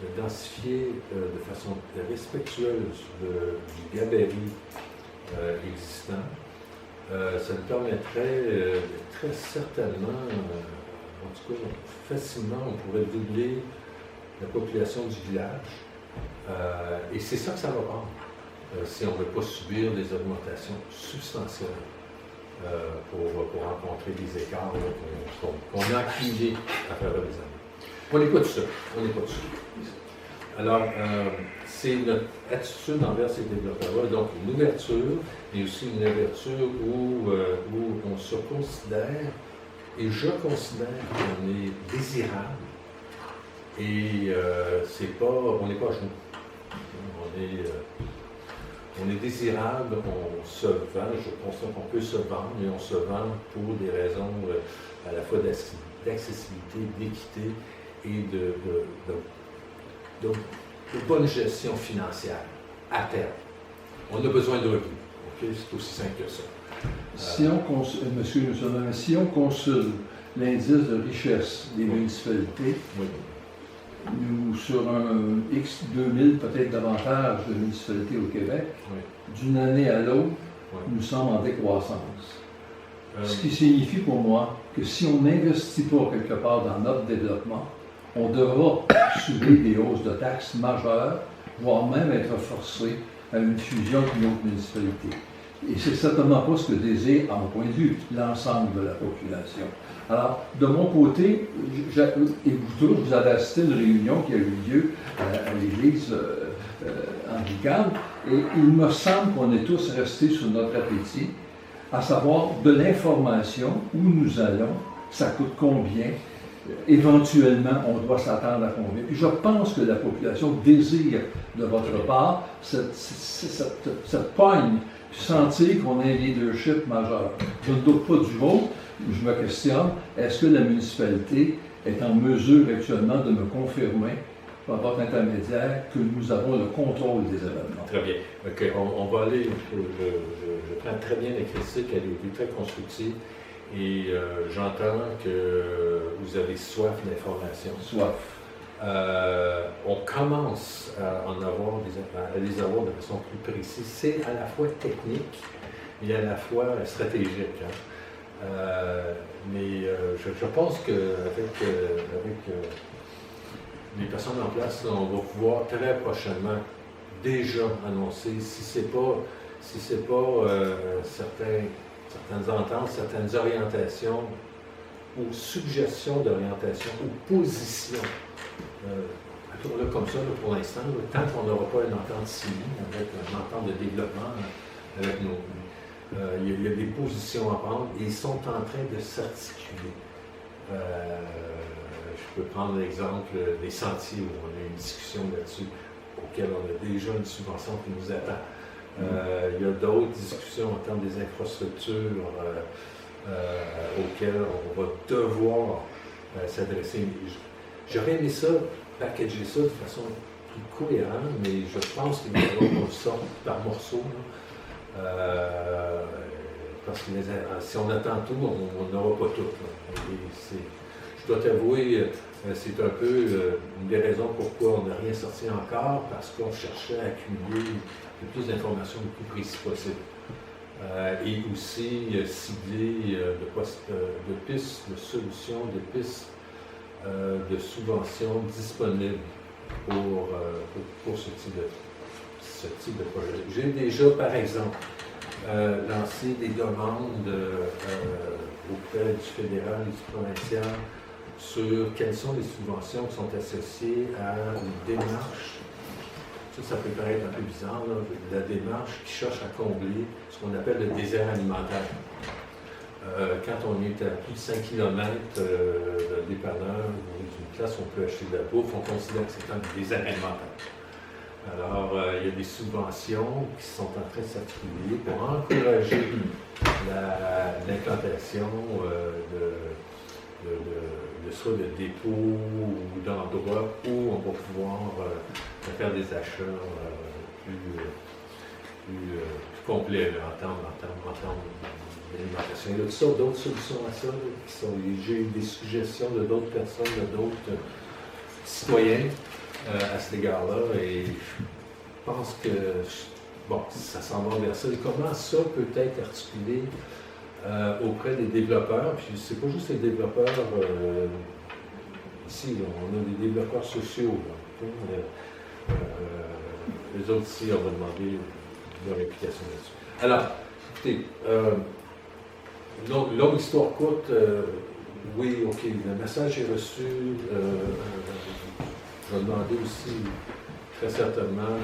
de façon respectueuse du gabarit existant. Ça nous permettrait très certainement, en tout cas facilement, on pourrait doubler la population du village. Et c'est ça que ça va prendre, si on ne veut pas subir des augmentations substantielles pour rencontrer des écarts qu'on a accumulés à travers les années. On n'est pas tout seul. Alors, c'est notre attitude envers ces développeurs-là, donc une ouverture, mais aussi une ouverture où on se considère, et je considère qu'on est désirable, et on n'est pas à genoux. On est désirable, on se vend, je constate qu'on peut se vendre, mais on se vend pour des raisons à la fois d'accessibilité, d'équité et de bonne gestion financière à terme. On a besoin de revenus. Okay? C'est aussi simple que ça. Si on consulte l'indice de richesse des municipalités, oui. Nous, sur un X 2000, peut-être davantage de municipalités au Québec, oui. D'une année à l'autre, oui. Nous sommes en décroissance. Ce qui signifie pour moi que si on n'investit pas quelque part dans notre développement, on devra subir des hausses de taxes majeures, voire même être forcé à une fusion d'une autre municipalité. Et c'est certainement pas ce que désire, à mon point de vue, l'ensemble de la population. Alors, de mon côté, vous avez assisté à une réunion qui a eu lieu à l'église en vigueur. Et il me semble qu'on est tous restés sur notre appétit, à savoir de l'information, où nous allons, ça coûte combien, éventuellement on doit s'attendre à combien. Puis je pense que la population désire de votre part cette pogne, sentir qu'on a un leadership majeur. Je ne doute pas du vôtre, je me questionne, est-ce que la municipalité est en mesure actuellement de me confirmer, par votre intermédiaire, que nous avons le contrôle des événements? Très bien. OK, on va aller, je prends très bien la critique, elle est très constructive, et j'entends que vous avez soif d'information. Soif. On commence à les avoir de façon plus précise. C'est à la fois technique et à la fois stratégique. Hein. Mais je pense qu'avec les personnes en place, là, on va pouvoir très prochainement déjà annoncer, si c'est pas certaines ententes, certaines orientations ou suggestions d'orientation ou positions. Là, comme ça, là, pour l'instant, tant qu'on n'aura pas une entente signée avec une entente de développement avec nos... il y a des positions à prendre et ils sont en train de s'articuler. Je peux prendre l'exemple des sentiers où on a une discussion là-dessus, auquel on a déjà une subvention qui nous attend. Il y a d'autres discussions en termes des infrastructures auxquelles on va devoir s'adresser. J'aurais aimé ça, packager ça de façon plus cohérente, mais je pense qu'il va falloir qu'on le sorte par morceaux. Parce que si on attend tout, on n'aura pas tout. Je dois t'avouer, c'est un peu une des raisons pourquoi on n'a rien sorti encore, parce qu'on cherchait à accumuler le plus d'informations le plus précis possible. Et aussi cibler de pistes, de solutions, de pistes de subventions disponibles pour ce type de projet. J'ai déjà, par exemple, lancé des demandes auprès du fédéral et du provincial sur quelles sont les subventions qui sont associées à une démarche. Ça peut paraître un peu bizarre, là, la démarche qui cherche à combler ce qu'on appelle le désert alimentaire. Quand on est à plus de 5 km d'un dépanneur ou d'une place où on peut acheter de la bouffe, on considère que c'est un désert alimentaire. Alors, il y a des subventions qui sont en train de s'articuler pour encourager l'implantation soit de dépôts ou d'endroits où on va pouvoir faire des achats plus complets là, en termes d'alimentation. Il y a toutes sortes d'autres solutions à ça. J'ai eu des suggestions de d'autres personnes, de d'autres citoyens à cet égard-là, et je pense que ça s'en va vers ça. Et comment ça peut être articulé auprès des développeurs? Puis c'est pas juste les développeurs ici, là, on a des développeurs sociaux. Les autres ici, on va demander leur implication là-dessus. Alors, écoutez, longue histoire courte, oui, ok, le message est reçu. Je vais demander aussi, très certainement,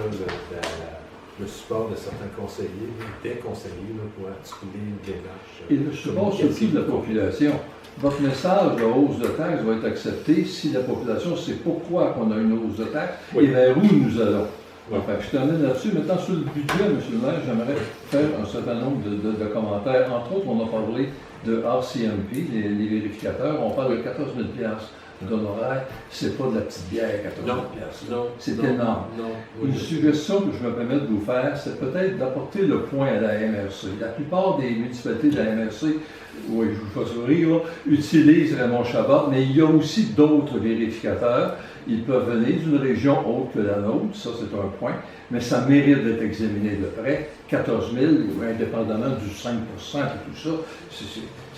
le support de certains conseillers, des conseillers, pour articuler une démarche. Et le support surtout de la population. Votre message de hausse de taxes va être accepté si la population sait pourquoi on a une hausse de taxes et vers où nous allons. Oui. Enfin, je termine là-dessus. Maintenant, sur le budget, M. le maire, j'aimerais faire un certain nombre de commentaires. Entre autres, on a parlé de RCMP, les vérificateurs. On parle de 14 000 d'honoraires. C'est pas de la petite bière, 14 000 Non, c'est énorme. Une suggestion que je me permets de vous faire, c'est peut-être d'apporter le point à la MRC. La plupart des municipalités de la MRC, oui, je vous fais sourire, utilisent Raymond Chabot, mais il y a aussi d'autres vérificateurs. Ils peuvent venir d'une région autre que la nôtre, ça c'est un point, mais ça mérite d'être examiné de près. 14 000, indépendamment du 5% et tout ça,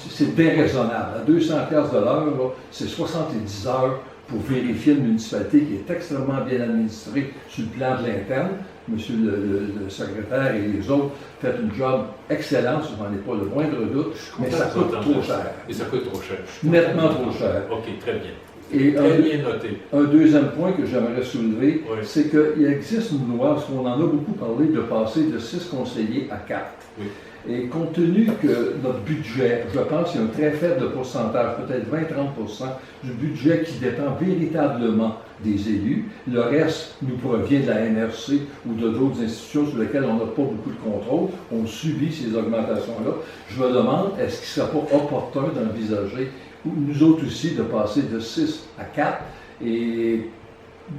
c'est déraisonnable. À 200$ de l'heure, c'est 70 heures pour vérifier une municipalité qui est extrêmement bien administrée sur le plan de l'interne. Monsieur le secrétaire et les autres font un job excellent, je n'en ai pas le moindre doute, mais ça coûte trop cher. Et ça coûte trop cher. Nettement trop cher. OK, très bien. Et Très bien noté. un deuxième point que j'aimerais soulever, Oui. c'est qu'il existe une loi, parce qu'on en a beaucoup parlé, de passer de 6 conseillers à 4. Oui. Et compte tenu que notre budget, je pense qu'il y a un très faible pourcentage, peut-être 20-30% du budget qui dépend véritablement des élus, le reste nous provient de la NRC ou de d'autres institutions sur lesquelles on n'a pas beaucoup de contrôle, on subit ces augmentations-là. Je me demande, est-ce qu'il ne serait pas opportun d'envisager, nous autres aussi, de passer de 6 à 4 et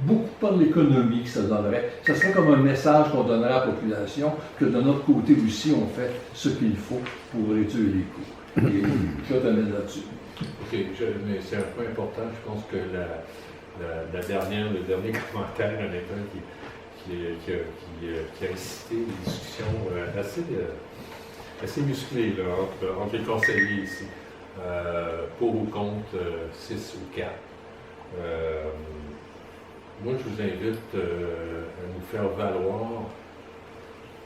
beaucoup par l'économie que ça donnerait. Ça serait comme un message qu'on donnerait à la population que de notre côté aussi, on fait ce qu'il faut pour réduire les coûts. Et je t'amène là-dessus. OK, mais c'est un point important. Je pense que le dernier commentaire, honnêtement, qui a incité des discussions assez musclées là, entre les conseillers ici, pour ou contre 6 ou 4. Moi, je vous invite à nous faire valoir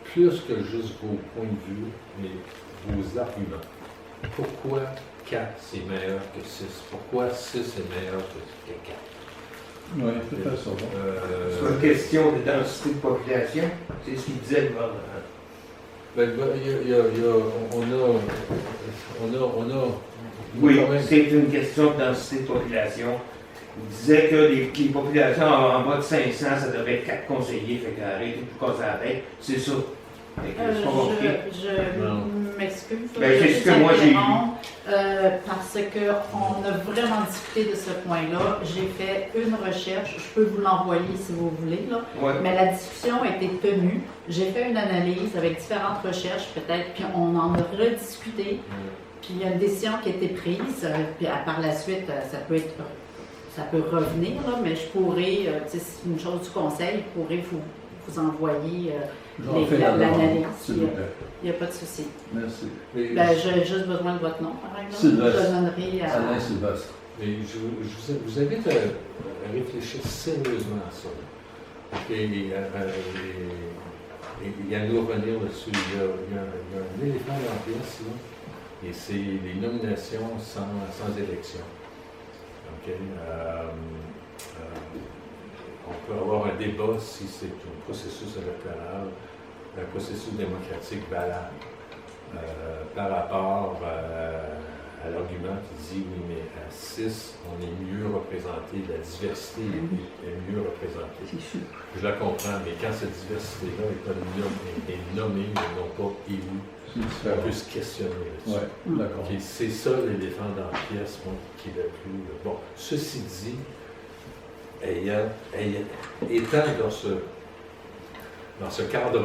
plus que juste vos points de vue, mais vos arguments. Pourquoi 4 c'est meilleur que 6? Pourquoi 6 est meilleur que 4? Oui, tout à fait ça. C'est une question de densité de population. C'est ce qu'il disait le gouvernement. Ben, on a Oui, quand même- c'est une question de densité de population. Il disait que les populations en bas de 500, ça devrait être 4 conseillers, fait qu'arrêtez de vous casser la tête. C'est ça. Fait que c'est pas compliqué. Non. Je m'excuse. Ben, c'est ce que moi j'ai lu. Parce qu'on a vraiment discuté de ce point-là. J'ai fait une recherche. Je peux vous l'envoyer si vous voulez. Là. Ouais. Mais la discussion a été tenue. J'ai fait une analyse avec différentes recherches, peut-être, puis on en a rediscuté. Puis il y a une décision qui a été prise. Puis par la suite, ça peut revenir, là, mais je pourrais, c'est une chose du conseil, je pourrais vous envoyer J'en fais la demande, l'analyse. s'il vous plaît. Il n'y a pas de souci. Merci. Ben, j'ai juste besoin de votre nom, par exemple. Sylvestre. Je donnerai à... Alain Sylvestre. Mais je vous invite à réfléchir sérieusement à ça. Et à nous revenir dessus. Il y a un éléphant dans la pièce, là, et c'est les nominations sans élection. OK? On peut avoir un débat si c'est un processus électoral, un processus démocratique valable par rapport à l'argument qui dit oui, mais à 6, on est mieux représenté, la diversité est mieux représentée. C'est sûr. Je la comprends, mais quand cette diversité-là est nommée, mais non pas élue, C'est on différent. peut se questionner là-dessus. Oui, d'accord. Ok, c'est ça l'éléphant dans la pièce, moi, qui est le plus. Bon, ceci dit, étant dans ce cadre-là,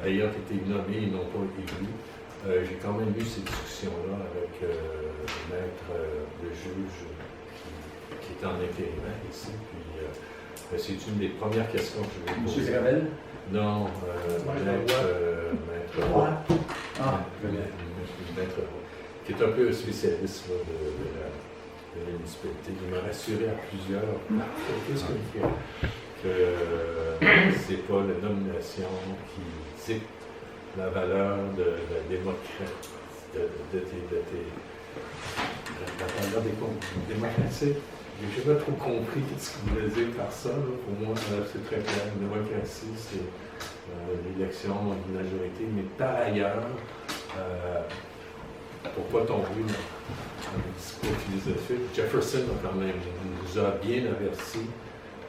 ayant été nommé et non pas élu, j'ai quand même eu ces discussions-là avec le juge qui est en intérimaire ici. Puis c'est une des premières questions que je vais poser. Monsieur Gravel? Non, maître Roy. Ah, Maître Roy, qui est un peu un spécialiste là, de la municipalité. Il m'a rassuré à plusieurs reprises que c'est pas la nomination qui dicte la valeur de la démocratie, la valeur démocratique. Je n'ai pas trop compris ce qu'il voulait dire par ça. Là. Pour moi, c'est très clair. La démocratie, c'est l'élection d'une majorité. Mais par ailleurs, pour ne pas tomber dans le discours philosophique, Jefferson nous a bien averti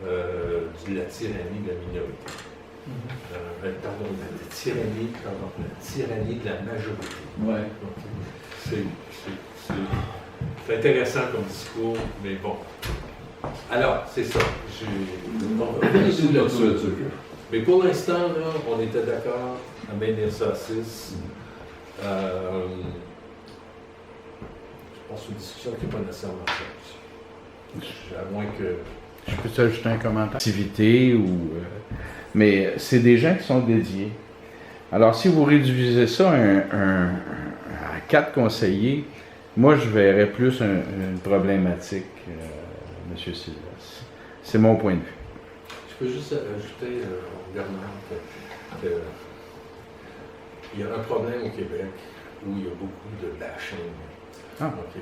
de la tyrannie de la minorité. Pardon, la tyrannie de la majorité. Ouais. C'est intéressant comme discours, mais bon. Alors, c'est ça. Merci de la couverture. Mais pour l'instant, là, on était d'accord à maintenir ça à 6. Je pense que c'est une discussion qui n'est pas nécessairement simple. À moins que. Je peux t'ajouter un commentaire? Activité ou. Mais c'est des gens qui sont dédiés. Alors, si vous réduisez ça à 4 conseillers, moi, je verrais plus une problématique, M. Sylvestre. C'est mon point de vue. Je peux juste ajouter, Bernard, qu'il y a un problème au Québec où il y a beaucoup de bashing Ah. OK,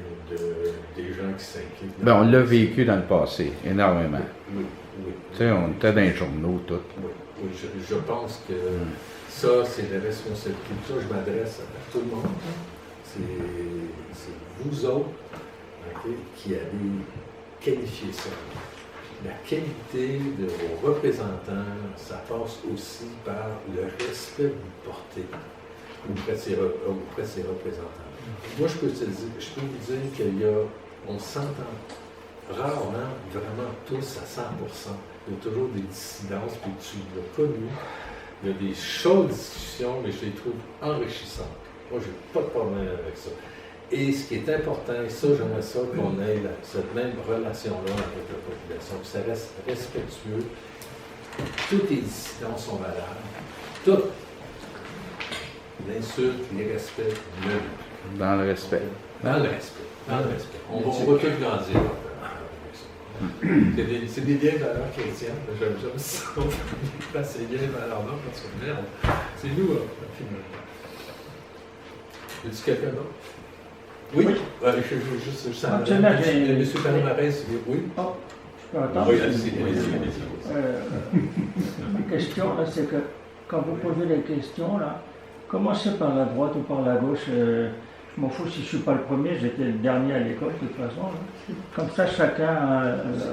des gens qui s'impliquent. Ben, on l'a vécu dans le passé, énormément. Oui, oui. Tu sais, on était dans les journaux, tout. Oui, oui, je pense que ça, c'est la responsabilité. Ça, je m'adresse à tout le monde. C'est vous autres, OK, qui allez qualifier ça. La qualité de vos représentants, ça passe aussi par le respect que vous portez auprès de ces représentants. Moi, je peux vous dire qu'on s'entend rarement, vraiment tous à 100%. Il y a toujours des dissidences, puis tu l'as connu. Il y a des chaudes discussions, mais je les trouve enrichissantes. Moi, je n'ai pas de problème avec ça. Et ce qui est important, et ça, j'aimerais ça qu'on ait cette même relation-là avec la population, que ça reste respectueux. Toutes les dissidences sont valables. Toutes. L'insulte, les respects, le Dans le respect. Dans le respect. Dans le respect. On va tout grandir avec ça. C'est des vieilles valeurs chrétiennes. J'aime ça. C'est des vieilles valeurs-là parce que merde, c'est nous, finalement. Y a-t-il quelqu'un d'autre? Oui. Je sens. Monsieur Palomarès, oui. Oh, je peux attendre. Oui, allez-y. Ma question, là, c'est que quand vous posez les questions, là, commencez par la droite ou par la gauche. Je m'en fous si je ne suis pas le premier, j'étais le dernier à l'école de toute façon. Là. Comme ça, chacun a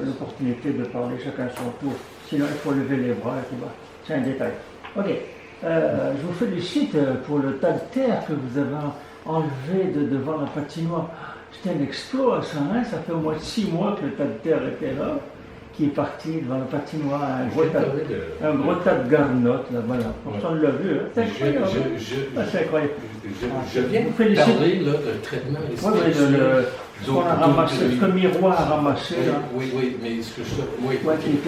l'opportunité de parler, chacun à son tour. Sinon, il faut lever les bras et tout. C'est un détail. Ok. Je vous félicite pour le tas de terre que vous avez enlevé devant la patinoire. C'était un exploit, ça, hein? Ça fait au moins 6 mois que le tas de terre était là, qui est parti devant la patinoire, un gros tas de garnottes, là, voilà. Personne ne l'a vu, hein? C'est incroyable. C'est incroyable. Je viens de parler là, de traitement ce qu'on a ramassé, ce que Miroir a ramassé. Oui, mais ce que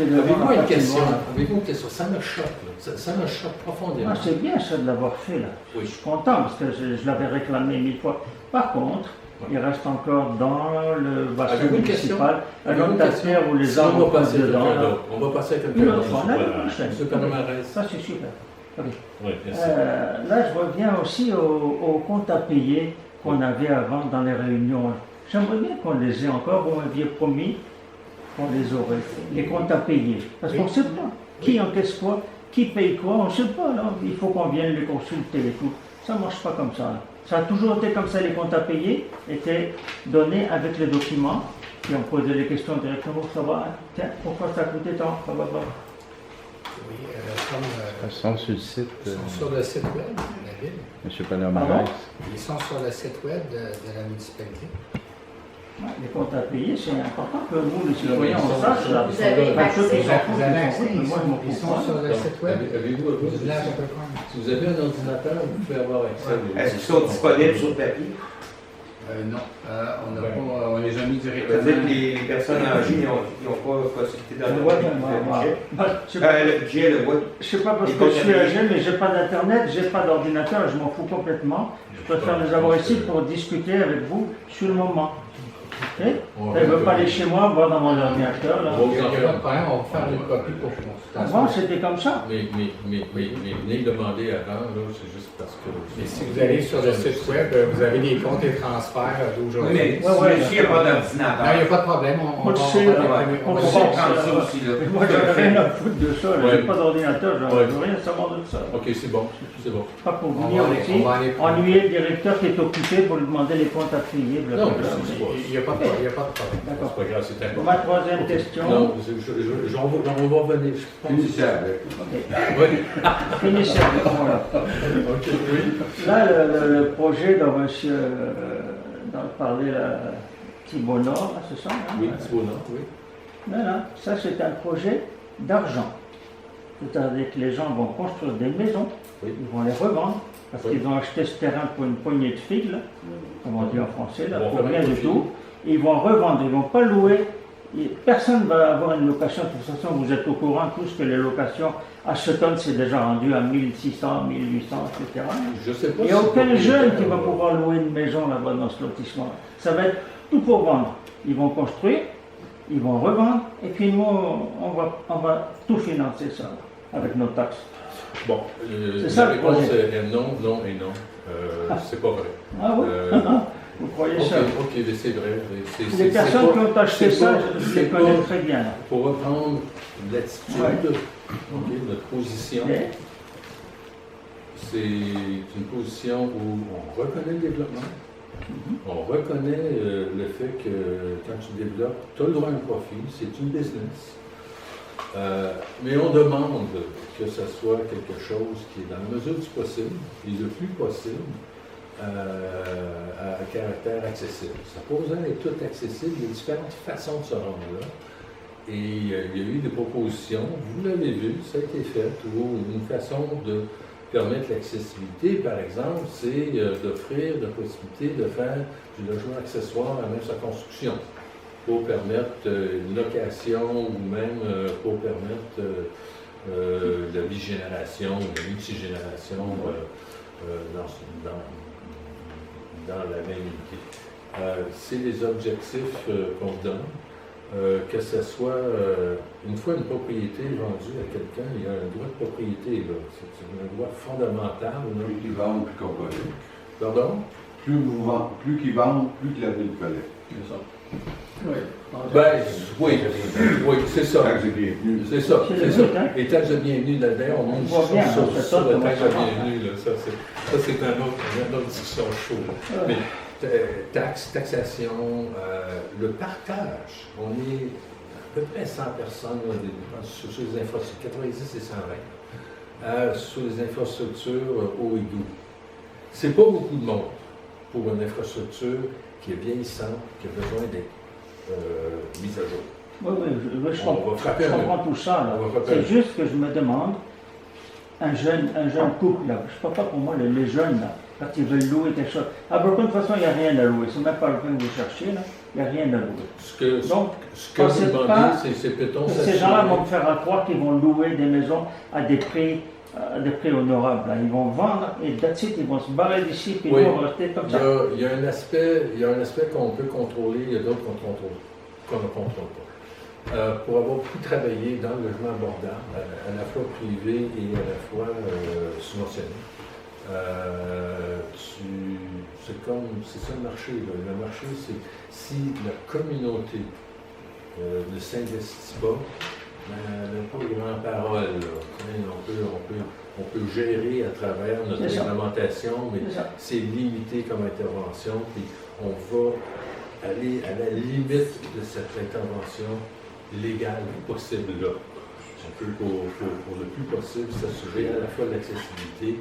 avez-vous une question? Ça me choque, là. Ça me choque profondément. Ah, c'est bien ça de l'avoir fait, là. Oui. Je suis content parce que je l'avais réclamé 1000 fois. Par contre, il reste encore dans le bassin municipal un autre terre où les arbres passent dedans. On va passer à quelqu'un d'autre. Monsieur Palomarès. Ça, c'est super. Okay. Oui, merci. Là, je reviens aussi au compte à payer qu'on avait avant dans les réunions. J'aimerais bien qu'on les ait encore. Vous m'aviez promis qu'on les aurait. Les comptes à payer. Parce qu'on ne sait pas qui encaisse quoi, qui paye quoi. On ne sait pas. Là. Il faut qu'on vienne les consulter et tout. Ça ne marche pas comme ça. Là. Ça a toujours été comme ça. Les comptes à payer étaient donnés avec les documents. Et on posait les questions directement. Ça va, tiens, pourquoi ça a coûté tant? Ça va pas. Oui, Ils sont sur le site. Ils sont sur le site web de la ville. Monsieur Palomarès. Ils sont sur le site web de la municipalité. Les comptes à payer, c'est important que nous, les citoyens, on sache. Vous avez accès. Ils sont sur le site web Avez-vous, du village à peu si vous avez un ordinateur, vous pouvez avoir accès. Est-ce qu'ils sont disponibles sur papier? Non, on les a mis directement. C'est-à-dire que les personnes âgées n'ont pas possibilité d'avoir le budget, le vote. Je ne sais pas parce que je suis âgé, mais je n'ai pas d'internet, je n'ai pas d'ordinateur, je m'en fous complètement. Je préfère les avoir ici pour discuter avec vous sur le moment. Elle ne veut pas aller chez moi, voir dans mon ordinateur. Là. Il n'y a pas de problème, on va faire une copie pour consultation. Avant, c'était comme ça. Mais venez le demander avant, là, c'est juste parce que... Mais si vous allez sur le site web, vous avez les comptes et transferts d'aujourd'hui. Mais s'il n'y a pas d'ordinateur. Non, il n'y a pas de problème. On va prendre ça aussi. Moi, j'aurais rien à foutre de ça. Je n'ai pas d'ordinateur, je n'aurais rien à savoir de ça. Ok, c'est bon. Pas pour venir ici, ennuyer le directeur qui est occupé pour lui demander les comptes à payer. Non, il n'y a pas de problème. D'accord. C'est pas grave, c'est important. Ma troisième question. Non, on va revenir. Finissez avec. Oui. Finissez avec moi là. Ok, oui. Là, le projet dont monsieur parlait, Thibault Nord, c'est ça? Hein? Oui, Thibault Nord, oui. Voilà, ça c'est un projet d'argent. C'est-à-dire que les gens vont construire des maisons, ils vont les revendre, parce qu'ils ont acheté ce terrain pour une poignée de figues, là, comme on dit en français, là, pour rien du tout. Ils vont revendre, ils ne vont pas louer. Personne ne va avoir une location. De toute façon, vous êtes au courant tous que les locations à Sutton, c'est déjà rendu à 1600, 1800, etc. Je sais pas. Il n'y a aucun jeune qui va pouvoir louer une maison là-bas dans ce lotissement. Ça va être tout pour vendre. Ils vont construire, ils vont revendre, et puis nous, on va tout financer ça avec nos taxes. Bon, c'est ça, la réponse est non, non et non. C'est pas vrai. Ah oui? Vous croyez Ok, ça? ok, mais c'est vrai. Les personnes qui ont acheté ça, je les connais très bien. Pour reprendre l'attitude, notre position, Mais- c'est une position où on reconnaît le développement, on reconnaît le fait que quand tu développes, tu as le droit à un profit, c'est une business. Mais on demande que ce soit quelque chose qui est dans la mesure du possible et le plus possible à caractère accessible. Ça n'a pas besoin d'être tout accessible, il y a différentes façons de se rendre là. Et il y a eu des propositions, vous l'avez vu, ça a été fait, où une façon de permettre l'accessibilité, par exemple, c'est d'offrir la possibilité de faire du logement accessoire à même sa construction, pour permettre une location ou même pour permettre la bigénération ou la multigénération dans la même unité. C'est les objectifs qu'on donne. Que ce soit, une fois une propriété vendue à quelqu'un, il y a un droit de propriété, là. C'est un droit fondamental. Là. Plus qu'ils vendent, plus qu'on collecte. Pardon? Plus qu'ils vendent, plus que la ville collecte. C'est ça. Oui. Oui, c'est ça. Taxe de bienvenue. C'est ça, C'est c'est le ça. but, hein. Les taxes de bienvenue, d'ailleurs, on monte voit bien, sur on fait sur ça, la comment taxe ça de va. bienvenue, là. Ça, c'est un autre discussion chaude. Mais taxation, le partage, on est à peu près 100 personnes là, sur les infrastructures, 90 et 120, sur les infrastructures eau et goût. C'est pas beaucoup de monde pour une infrastructure qui est vieillissante, qui a besoin d'être mise à jour. Oui, je On va comprends, frapper je un comprends tout ça. là. On va frapper C'est juste que je me demande, un jeune couple, là, je ne sais pas pour moi, les jeunes, là, quand ils veulent louer quelque chose. À Brooklyn, de toute façon, il n'y a rien à louer. C'est même pas le point que vous cherchez, là. Il n'y a rien à louer. Donc, ce que vous pensez demandez, pas c'est peut-on ces s'assurer. gens-là vont me faire croire qu'ils vont louer des maisons à des prix honorables. Là. Ils vont vendre et that's it, ils vont se barrer d'ici puis Oui. ils vont rester comme ça. Il y a un aspect qu'on peut contrôler, il y a d'autres qu'on ne contrôle pas. Pour avoir beaucoup travaillé dans le logement abordable, à la fois privé et à la fois subventionné, c'est ça le marché. Là. Le marché, c'est si la communauté ne s'investit pas, elle n'a pas grand parole. On peut gérer à travers notre C'est ça. réglementation, mais C'est ça. c'est limité comme intervention, puis on va aller à la limite de cette intervention légale possible là. On peut, pour le plus possible, s'assurer à la fois de l'accessibilité,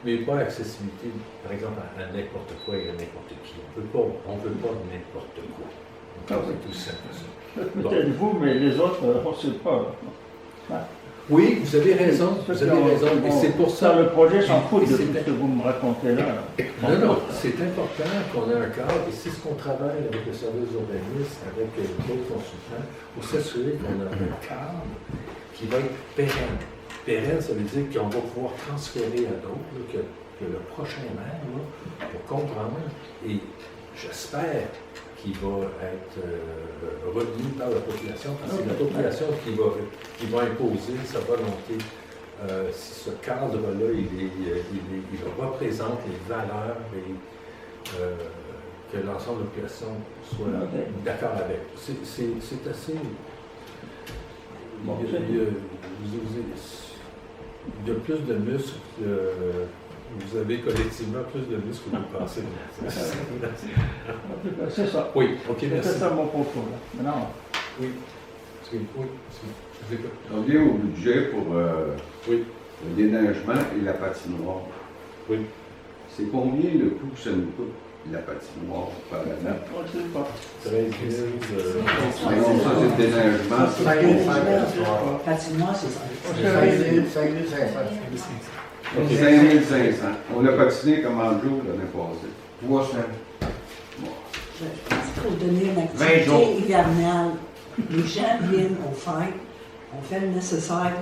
mais pas l'accessibilité, par exemple, à n'importe quoi et à n'importe qui. On ne veut pas n'importe quoi. C'est tout simple ça. Bon. Peut-être vous, mais les autres, on ne sait pas. Oui, vous avez raison, Ceux qui ont- et c'est pour ça. Le projet s'en fout de et tout c'est- ce que vous me racontez là. Non, c'est important qu'on ait un cadre, et c'est ce qu'on travaille avec le service d'urbanisme, avec d'autres consultants, pour s'assurer qu'on a un cadre qui va être pérenne. Pérenne, ça veut dire qu'on va pouvoir transférer à d'autres, là, que le prochain maire, là, pour comprendre, et j'espère qu'il va être retenu par la population, parce que c'est la population qui va imposer sa volonté. Si ce cadre-là, il représente les valeurs et que l'ensemble de la population soit d'accord avec. C'est assez... Bon, il y a plus de muscles, vous avez collectivement plus de muscles que vous pensez. C'est ça. Oui, ok, merci. C'est ça mon propos là. Maintenant, Oui. Je vous écoute. On vient au budget pour Oui. le déneigement et la patinoire. Oui. C'est combien le coût que ça nous coûte, la patinoire, par année? on ne sait pas. 13 000. Non, ça, c'est le déneigement. Patinoire, c'est ça. 5500. On a patiné comme en jour l'année passée. 300. Bon. Je pense qu'il faut donner une 20 jours. activité hivernale. Les gens viennent aux fêtes, on fait le nécessaire.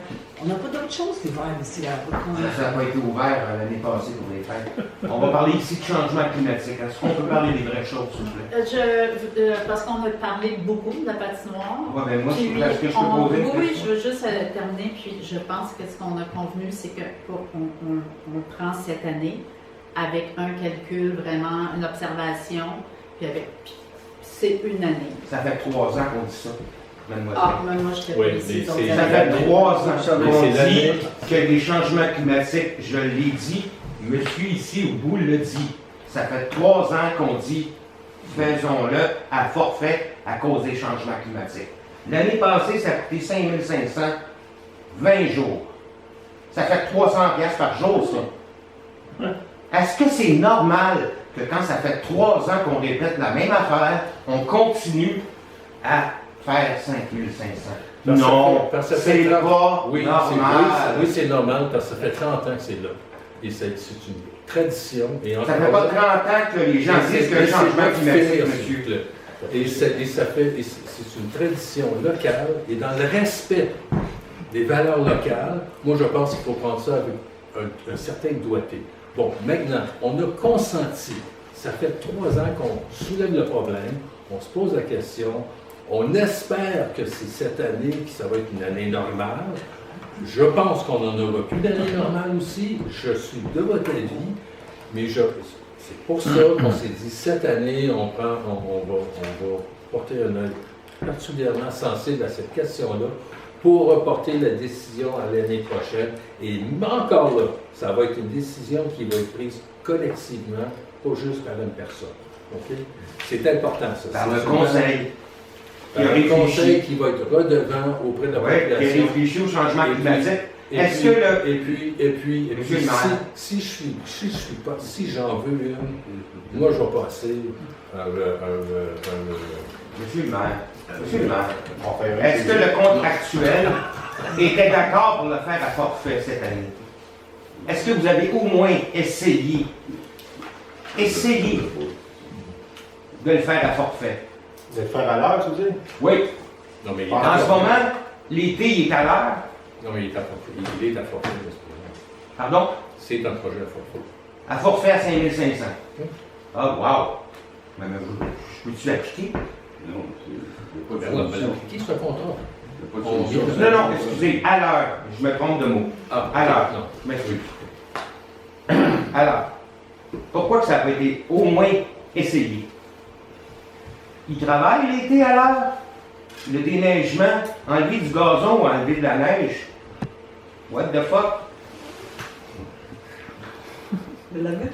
On n'a pas d'autre chose l'hiver ici à Brooklyn. Ça n'a pas été ouvert l'année passée pour les fêtes. On va parler ici de changement climatique. Est-ce qu'on peut parler des vraies choses, s'il vous plaît? Parce qu'on a parlé beaucoup de la patinoire. Oui, mais moi, Puis, est-ce que je peux poser une oui, question? je veux juste terminer, puis je pense que ce qu'on a convenu, c'est qu'on prend cette année avec un calcul, vraiment une observation Puis c'est une année. Ça fait 3 ans qu'on dit ça, mademoiselle. Ah, mais moi, je l'ai Oui, pas ici. mais donc c'est- Ça ça fait 3 ans Mais qu'on c'est dit l'année. que les changements climatiques, je l'ai dit, monsieur ici au bout le dit. Ça fait 3 ans qu'on dit faisons-le à forfait à cause des changements climatiques. L'année passée, ça a coûté 5 500, 20 jours. Ça fait 300 piastres par jour, ça. Est-ce que c'est normal que quand ça fait 3 ans qu'on répète la même affaire, on continue à faire 5 500? Non, c'est pas Oui, normal. oui, c'est normal parce que ça fait 30 ans que c'est là. Et c'est une tradition. Et Ça fait pas 30 ans que les gens disent que le changement climatique, monsieur. Et c'est une tradition locale et dans le respect des valeurs locales, moi je pense qu'il faut prendre ça avec un certain doigté. Bon, maintenant, on a consenti. Ça fait 3 ans qu'on soulève le problème, on se pose la question, on espère que c'est cette année que ça va être une année normale. Je pense qu'on en aura plus d'année normale aussi. Je suis de votre avis, mais c'est pour ça qu'on s'est dit cette année, on va porter un œil particulièrement sensible à cette question-là pour reporter la décision à l'année prochaine. Et encore là, ça va être une décision qui va être prise collectivement, pas juste par une personne. OK? C'est important, ça. Par le C'est conseil. par le conseil qui va être redevant auprès de la Oui, qui population. réfléchit au changement climatique. Est-ce puis, que le... Et puis, Monsieur le maire. si j'en veux une, moi je vais passer Monsieur le maire, est-ce que le contractuel était d'accord pour le faire à forfait cette année? Est-ce que vous avez au moins essayé de le faire à forfait? De le faire à l'heure, tu veux dire? Oui. Non, mais En ce moment, l'été, il est à l'heure. Non, mais il est à forfait. Il est à forfait. Pardon? C'est un projet à forfait. À forfait à 5 500. Ah, wow! Mais je peux-tu l'appliquer? Non, Ben ouais, ben qui se contrat? il n'y a pas de solution. Non, non, excusez, à l'heure. Je me trompe de mot. Ah, À l'heure. non. Je m'excuse. Alors, pourquoi que ça n'a pas été au moins essayé? Il travaille l'été à l'heure? Le déneigement, enlever du gazon ou enlever de la neige? What the fuck?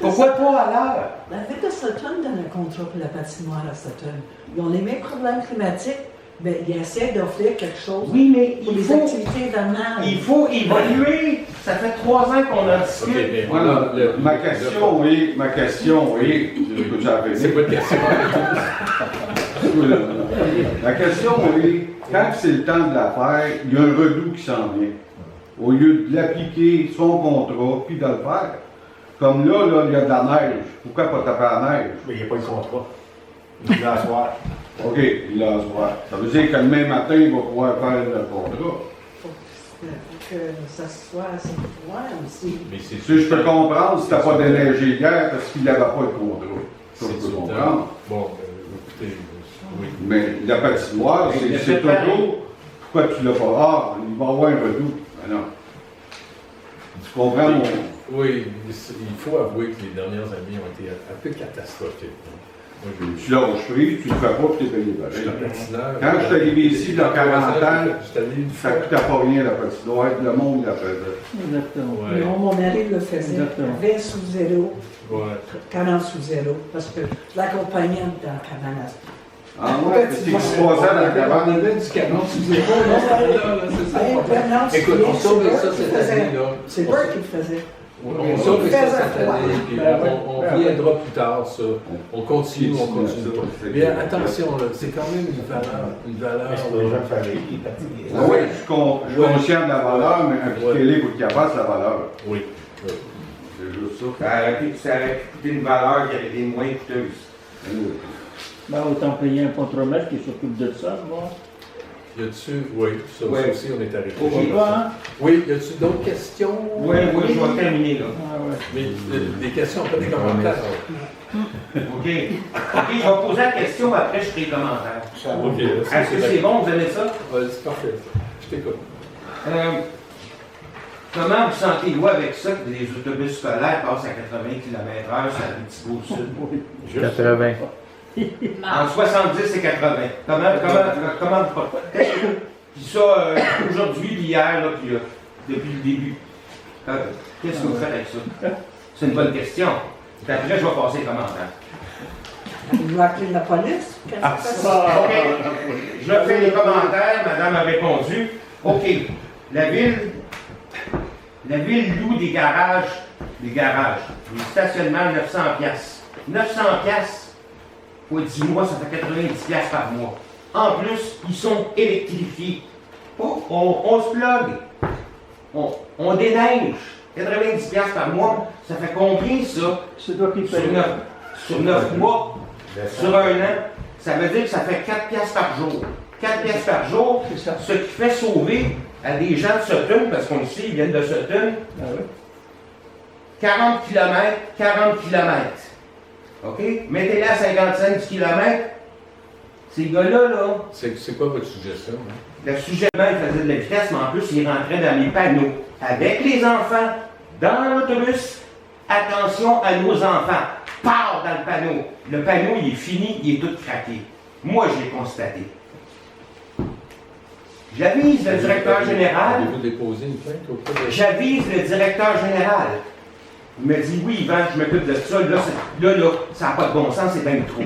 Pourquoi pas à l'heure? La ville de Sutton donne un contrat pour la patinoire à Sutton. Ils ont les mêmes problèmes climatiques, mais ils essaient d'offrir quelque chose Oui, mais pour il les faut, activités hivernales. il faut évoluer. Ça fait 3 ans qu'on en discute. Ok, mais Voilà, ma question est, peux-tu arrêter? C'est pas de question. La question est, quand c'est le temps de la faire, il y a un redout qui s'en vient. Au lieu de l'appliquer son contrat, puis de le faire. Comme là, il y a de la neige. Pourquoi pas taper à la neige? Mais il n'y a pas de contrat. Il l'a à soir. OK, il l'a à soir. Ça veut dire que le même matin, il va pouvoir faire le contrat. Faut que ça soit assez pouvoir aussi. Mais c'est Si je peux comprendre, si tu n'as pas déneigé hier parce qu'il n'avait pas de contrat. Ça, je peux comprendre. Bon, écoutez, oui. Mais la patinoire, Mais c'est le fait toujours. Pourquoi tu l'as pas? Ah, il va y avoir un redout. Ben non. Tu comprends mon. Oui, il faut avouer que les dernières années ont été un peu catastrophiques. Moi, Tu lâches pris, tu le fais pas, puis tu es payé je suis un pareil. patineur. Quand je suis arrivé ici, dans 40 ans, j'étais allé une ça fois. ne coûtait pas rien la patinoire, le monde la faisait. Exactement. Ouais. Non, mon mari le faisait. Exactement. 20 sous zéro, Ouais. 40 sous zéro, parce que je l'accompagnais dans la cabane à Ah ouais, parce que tu passais dans la cabane. avait du canon sous zéro, c'est ça. Écoute, on sauve ça cette année-là. C'est Bert qui le faisait. On sauve ça cette année, puis on reviendra plus tard, ça. On continue. Mais attention, là, c'est quand même une valeur. Mais c'est des gens de famille qui patinent. Ah oui, je suis conscient de la valeur, mais impliquez-les pour qu'il fasse la valeur. Oui. C'est juste ça. Ça aurait coûté une valeur qui aurait été moins coûteuse. Ben, autant payer un contremaître qui s'occupe de ça, moi. Y a-tu, oui, ça Ouais. aussi, on est arrivé. Ok. Hein? Oui, y a-tu d'autres questions? Oui, je vais terminer là. Ah, ouais. Mais des questions, pas des commentaires. OK. OK, je vais poser la question, après je ferai les commentaires. Ok. Est-ce que c'est bon, vous aimez ça? Ouais, c'est parfait. Je t'écoute. Comment vous sentez-vous avec ça que les autobus scolaires passent à 80 km/h sur la Petite-Côte-Sud? 80. En 70 et 80. Comment puis ça, aujourd'hui, puis hier, là, puis depuis le début. Qu'est-ce que vous faites avec ça? C'est une bonne question. Puis après, je vais passer les commentaires. Vous voulez appeler la police? Qu'est-ce que ça fait? OK. Je fais les commentaires, madame a répondu. OK. La ville loue des garages, du stationnement 900 piastres. 900 piastres, pour 10 mois, ça fait 90 piastres par mois. En plus, ils sont électrifiés. Oh, on se plug. On déneige. 90 piastres par mois, ça fait combien ça? C'est toi qui payes. Sur 9 mois, sur un an, ça veut dire que ça fait 4 piastres par jour. 4 piastres par jour, ce qui fait sauver à des gens de Sutton, parce qu'on le sait, ils viennent de Sutton, 40 km. OK? Mettez-les à 55 km. Ces gars-là, là. C'est quoi votre suggestion? Hein? Le suggestion, il faisait de la vitesse, mais en plus, il rentrait dans les panneaux. Avec les enfants, dans l'autobus, attention à nos enfants. Part dans le panneau. Le panneau, il est fini, il est tout craqué. Moi, je l'ai constaté. J'avise le directeur général. Avez-vous déposé une plainte auprès de... J'avise le directeur général. Il me dit, oui, Yvan, je m'occupe de ça. Là, ça n'a pas de bon sens, c'est bien trop.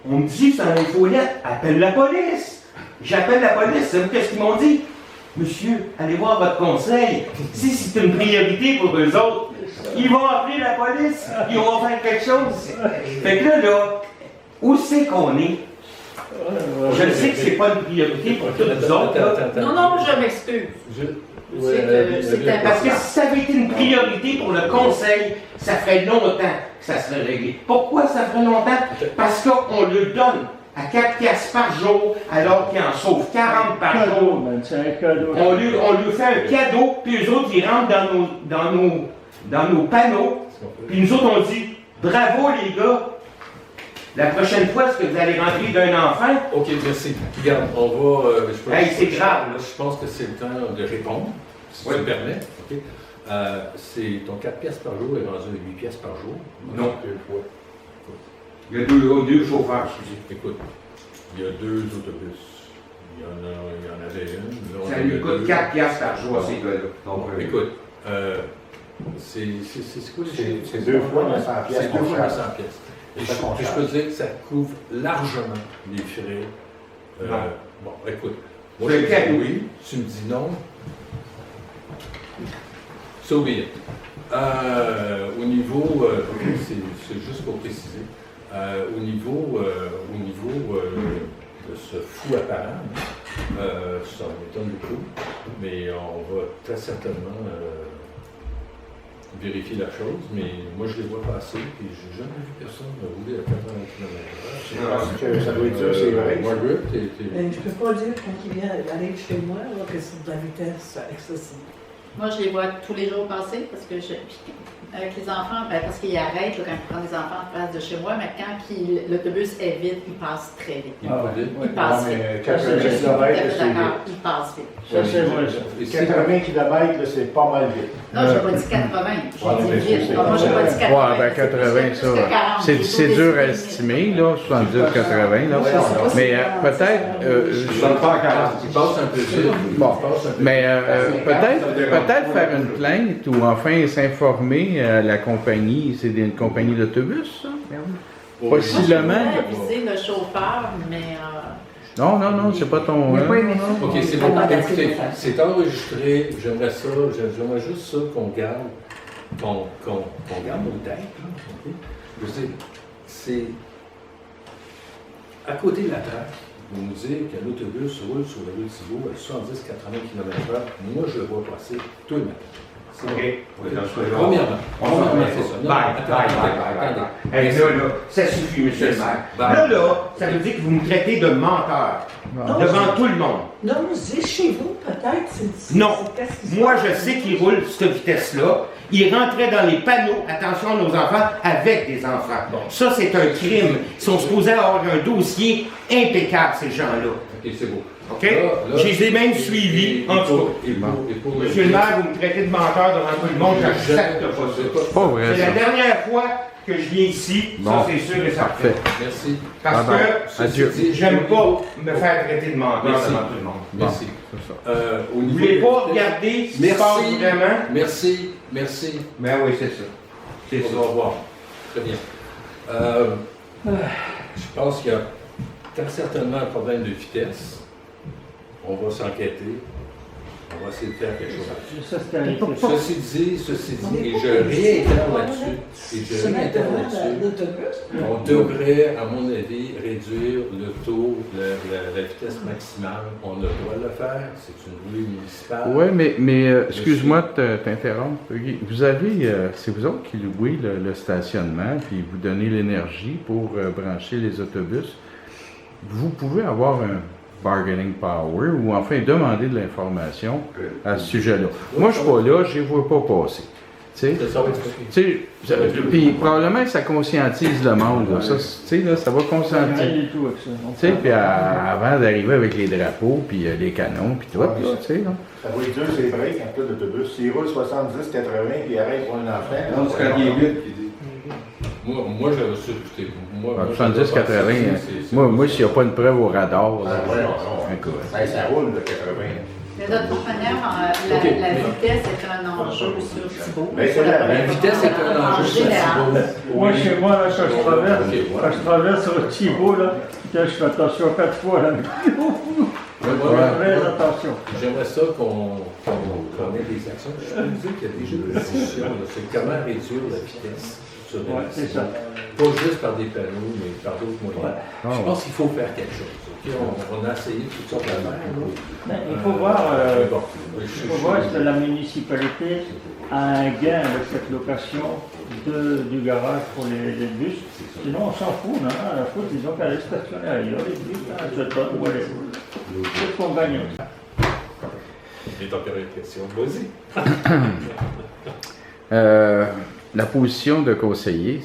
On me dit, c'est un infolette, appelle la police. J'appelle la police. Savez-vous qu'est-ce qu'ils m'ont dit? Monsieur, allez voir votre conseil. Si c'est une priorité pour eux autres, ils vont appeler la police. Ils vont faire quelque chose. Fait que là, où c'est qu'on est? Je sais que c'est pas une priorité pour tous les autres. Non, je m'excuse. Parce que si ça avait été une priorité pour le conseil, ça ferait longtemps que ça serait réglé. Pourquoi ça ferait longtemps? Parce qu'on le donne à 4 piastres par jour, alors qu'il en sauve 40 par jour. On lui fait un cadeau, puis eux autres, ils rentrent dans nos panneaux, puis nous autres, on dit, bravo les gars, la prochaine fois, est-ce que vous allez rentrer d'un enfant? OK, merci. Regarde, on va... c'est grave. Là, je pense que c'est le temps de répondre, si tu me permets. Okay. C'est ton 4 piastres par jour est rendu à 8 piastres par jour. Non. Deux fois. Il y a deux chauffeurs, je dis. Écoute, il y a 2 autobus. Il y en avait une. Là, ça lui coûte 4 piastres par jour à ces gars-là. Donc, écoute, c'est quoi les... C'est 2 fois 900 piastres. C'est 2 fois 900 piastres. Et je peux te dire que ça couvre largement les frais. Bon, écoute, moi je dis oui, tu me dis non. So be it. Au niveau, c'est juste pour préciser, au niveau de ce fou apparent, ça m'étonne beaucoup, mais on va très certainement vérifier la chose, mais moi je les vois passer, et j'ai jamais vu personne rouler à 80 km/h. Ça doit être ça, c'est vrai. Margaret, Je ne peux pas dire quand il vient d'aller chez moi là, que c'est de la vitesse excessive. Moi, je les vois tous les jours passer parce que avec les enfants, parce qu'ils arrêtent là, quand ils prennent des enfants en place de chez moi, mais quand l'autobus est vide, il passe très vite. Il passe vite. 80 km, il passe vite. Ça, c'est vrai, ça. 80 km, c'est pas mal vite. Non, je n'ai pas dit 80, j'ai dit vite. Moi, je n'ai pas dit 80. Ouais, ben 80, ça. C'est dur à estimer, là, 70-80, là. Mais peut-être. Il passe un peu vite. Bon, mais peut-être faire une plainte ou enfin s'informer à la compagnie. C'est une compagnie d'autobus, ça? Possiblement. Je vais aviser le chauffeur, mais... Non, c'est pas ton... OK, c'est bon. Écoutez, c'est enregistré. J'aimerais juste ça qu'on garde au tête. Okay? Je veux dire, c'est à côté de la traque. Vous nous dites qu'un autobus roule sur la rue de Thibault à 70-80 km/h. Moi, je le vois passer tout le matin. OK. Premièrement, c'est ça. Là, ça suffit, monsieur le maire. Là, ça veut dire que vous me traitez de menteur. Devant tout le monde. Non, c'est chez vous, peut-être. Non. Moi, je sais qu'il roule cette vitesse-là. Il rentrait dans les panneaux, attention à nos enfants, avec des enfants. Ça, c'est un crime. Ils sont supposés avoir un dossier impeccable, ces gens-là. Ok, c'est beau. OK? Je les ai même suivis, en tout cas. Monsieur le maire, vous me traitez de menteur devant tout le monde, j'accepte pas ça. Pas vrai, C'est ça. la dernière fois que je viens ici, Bon. ça c'est sûr et certain. Parfait. Merci. Parce Bye-bye. que Adieu. j'aime pas me faire traiter de menteur Merci. devant tout le monde. Merci. C'est ça. Au Vous niveau voulez de- pas regarder ce qui se passe Merci. vraiment? Merci. Merci. Ben oui, c'est ça. C'est ça. On va voir. Très bien. Je pense qu'il y a très certainement un problème de vitesse. On va s'enquêter. On va essayer de faire quelque chose. Ça, c'était arrêté. Ceci dit, et je réitère là-dessus, on devrait, à mon avis, réduire le taux, la vitesse maximale. On a le droit de le faire, c'est une rue municipale. Oui, mais excuse-moi de t'interrompre. Guy. Vous avez, c'est vous autres qui louez le stationnement, puis vous donnez l'énergie pour brancher les autobus. Vous pouvez avoir un bargaining power ou enfin demander de l'information à ce sujet-là. Moi, je suis pas là, je ne les vois pas passer. Tu sais, Ça va être tu sais, puis probablement que ça conscientise le monde. Là. Ça, tu sais, là, ça va Rien conscientiser. du tout avec ça. Tu sais, puis avant d'arriver avec les drapeaux, puis les canons, puis tout, là, tu sais, là. Ça va être dur, c'est breaks en plus d'autobus. S'il roule 70, 80, puis il arrête pour un enfant. Non, c'est quand il est vite qu'il dit. Moi, j'avais reçu, écoutez, moi, 70, 80, moi, s'il n'y a pas une preuve au radar, là, Ah, ouais, non. écoute. Ben, ça roule, le 80. Mais de toute manière, la vitesse est un enjeu sur Thibault. Mais c'est la vitesse est un enjeu sur général. Moi, chez moi, là, quand je traverse sur Thibault, là, je fais attention 4 fois. Là. Très attention. J'aimerais ça qu'on ait des actions. Je peux vous dire qu'il y a déjà des discussions sur comment réduire la vitesse sur les Ouais, c'est ça. Pas juste par des panneaux, mais par d'autres moyens. Ouais. Je pense qu'il faut faire quelque chose. ok? On a essayé toutes sortes d'affaires. Mais il faut voir, Bon, est-ce que la municipalité a un gain avec cette location du garage pour les bus. Sinon, on s'en fout, non? À la faute, ils ont qu'à aller stationner ailleurs, les bus, à Jeton ou aller. Qu'est-ce qu'on gagne? Il est encore une question. Vas-y. La position de conseiller,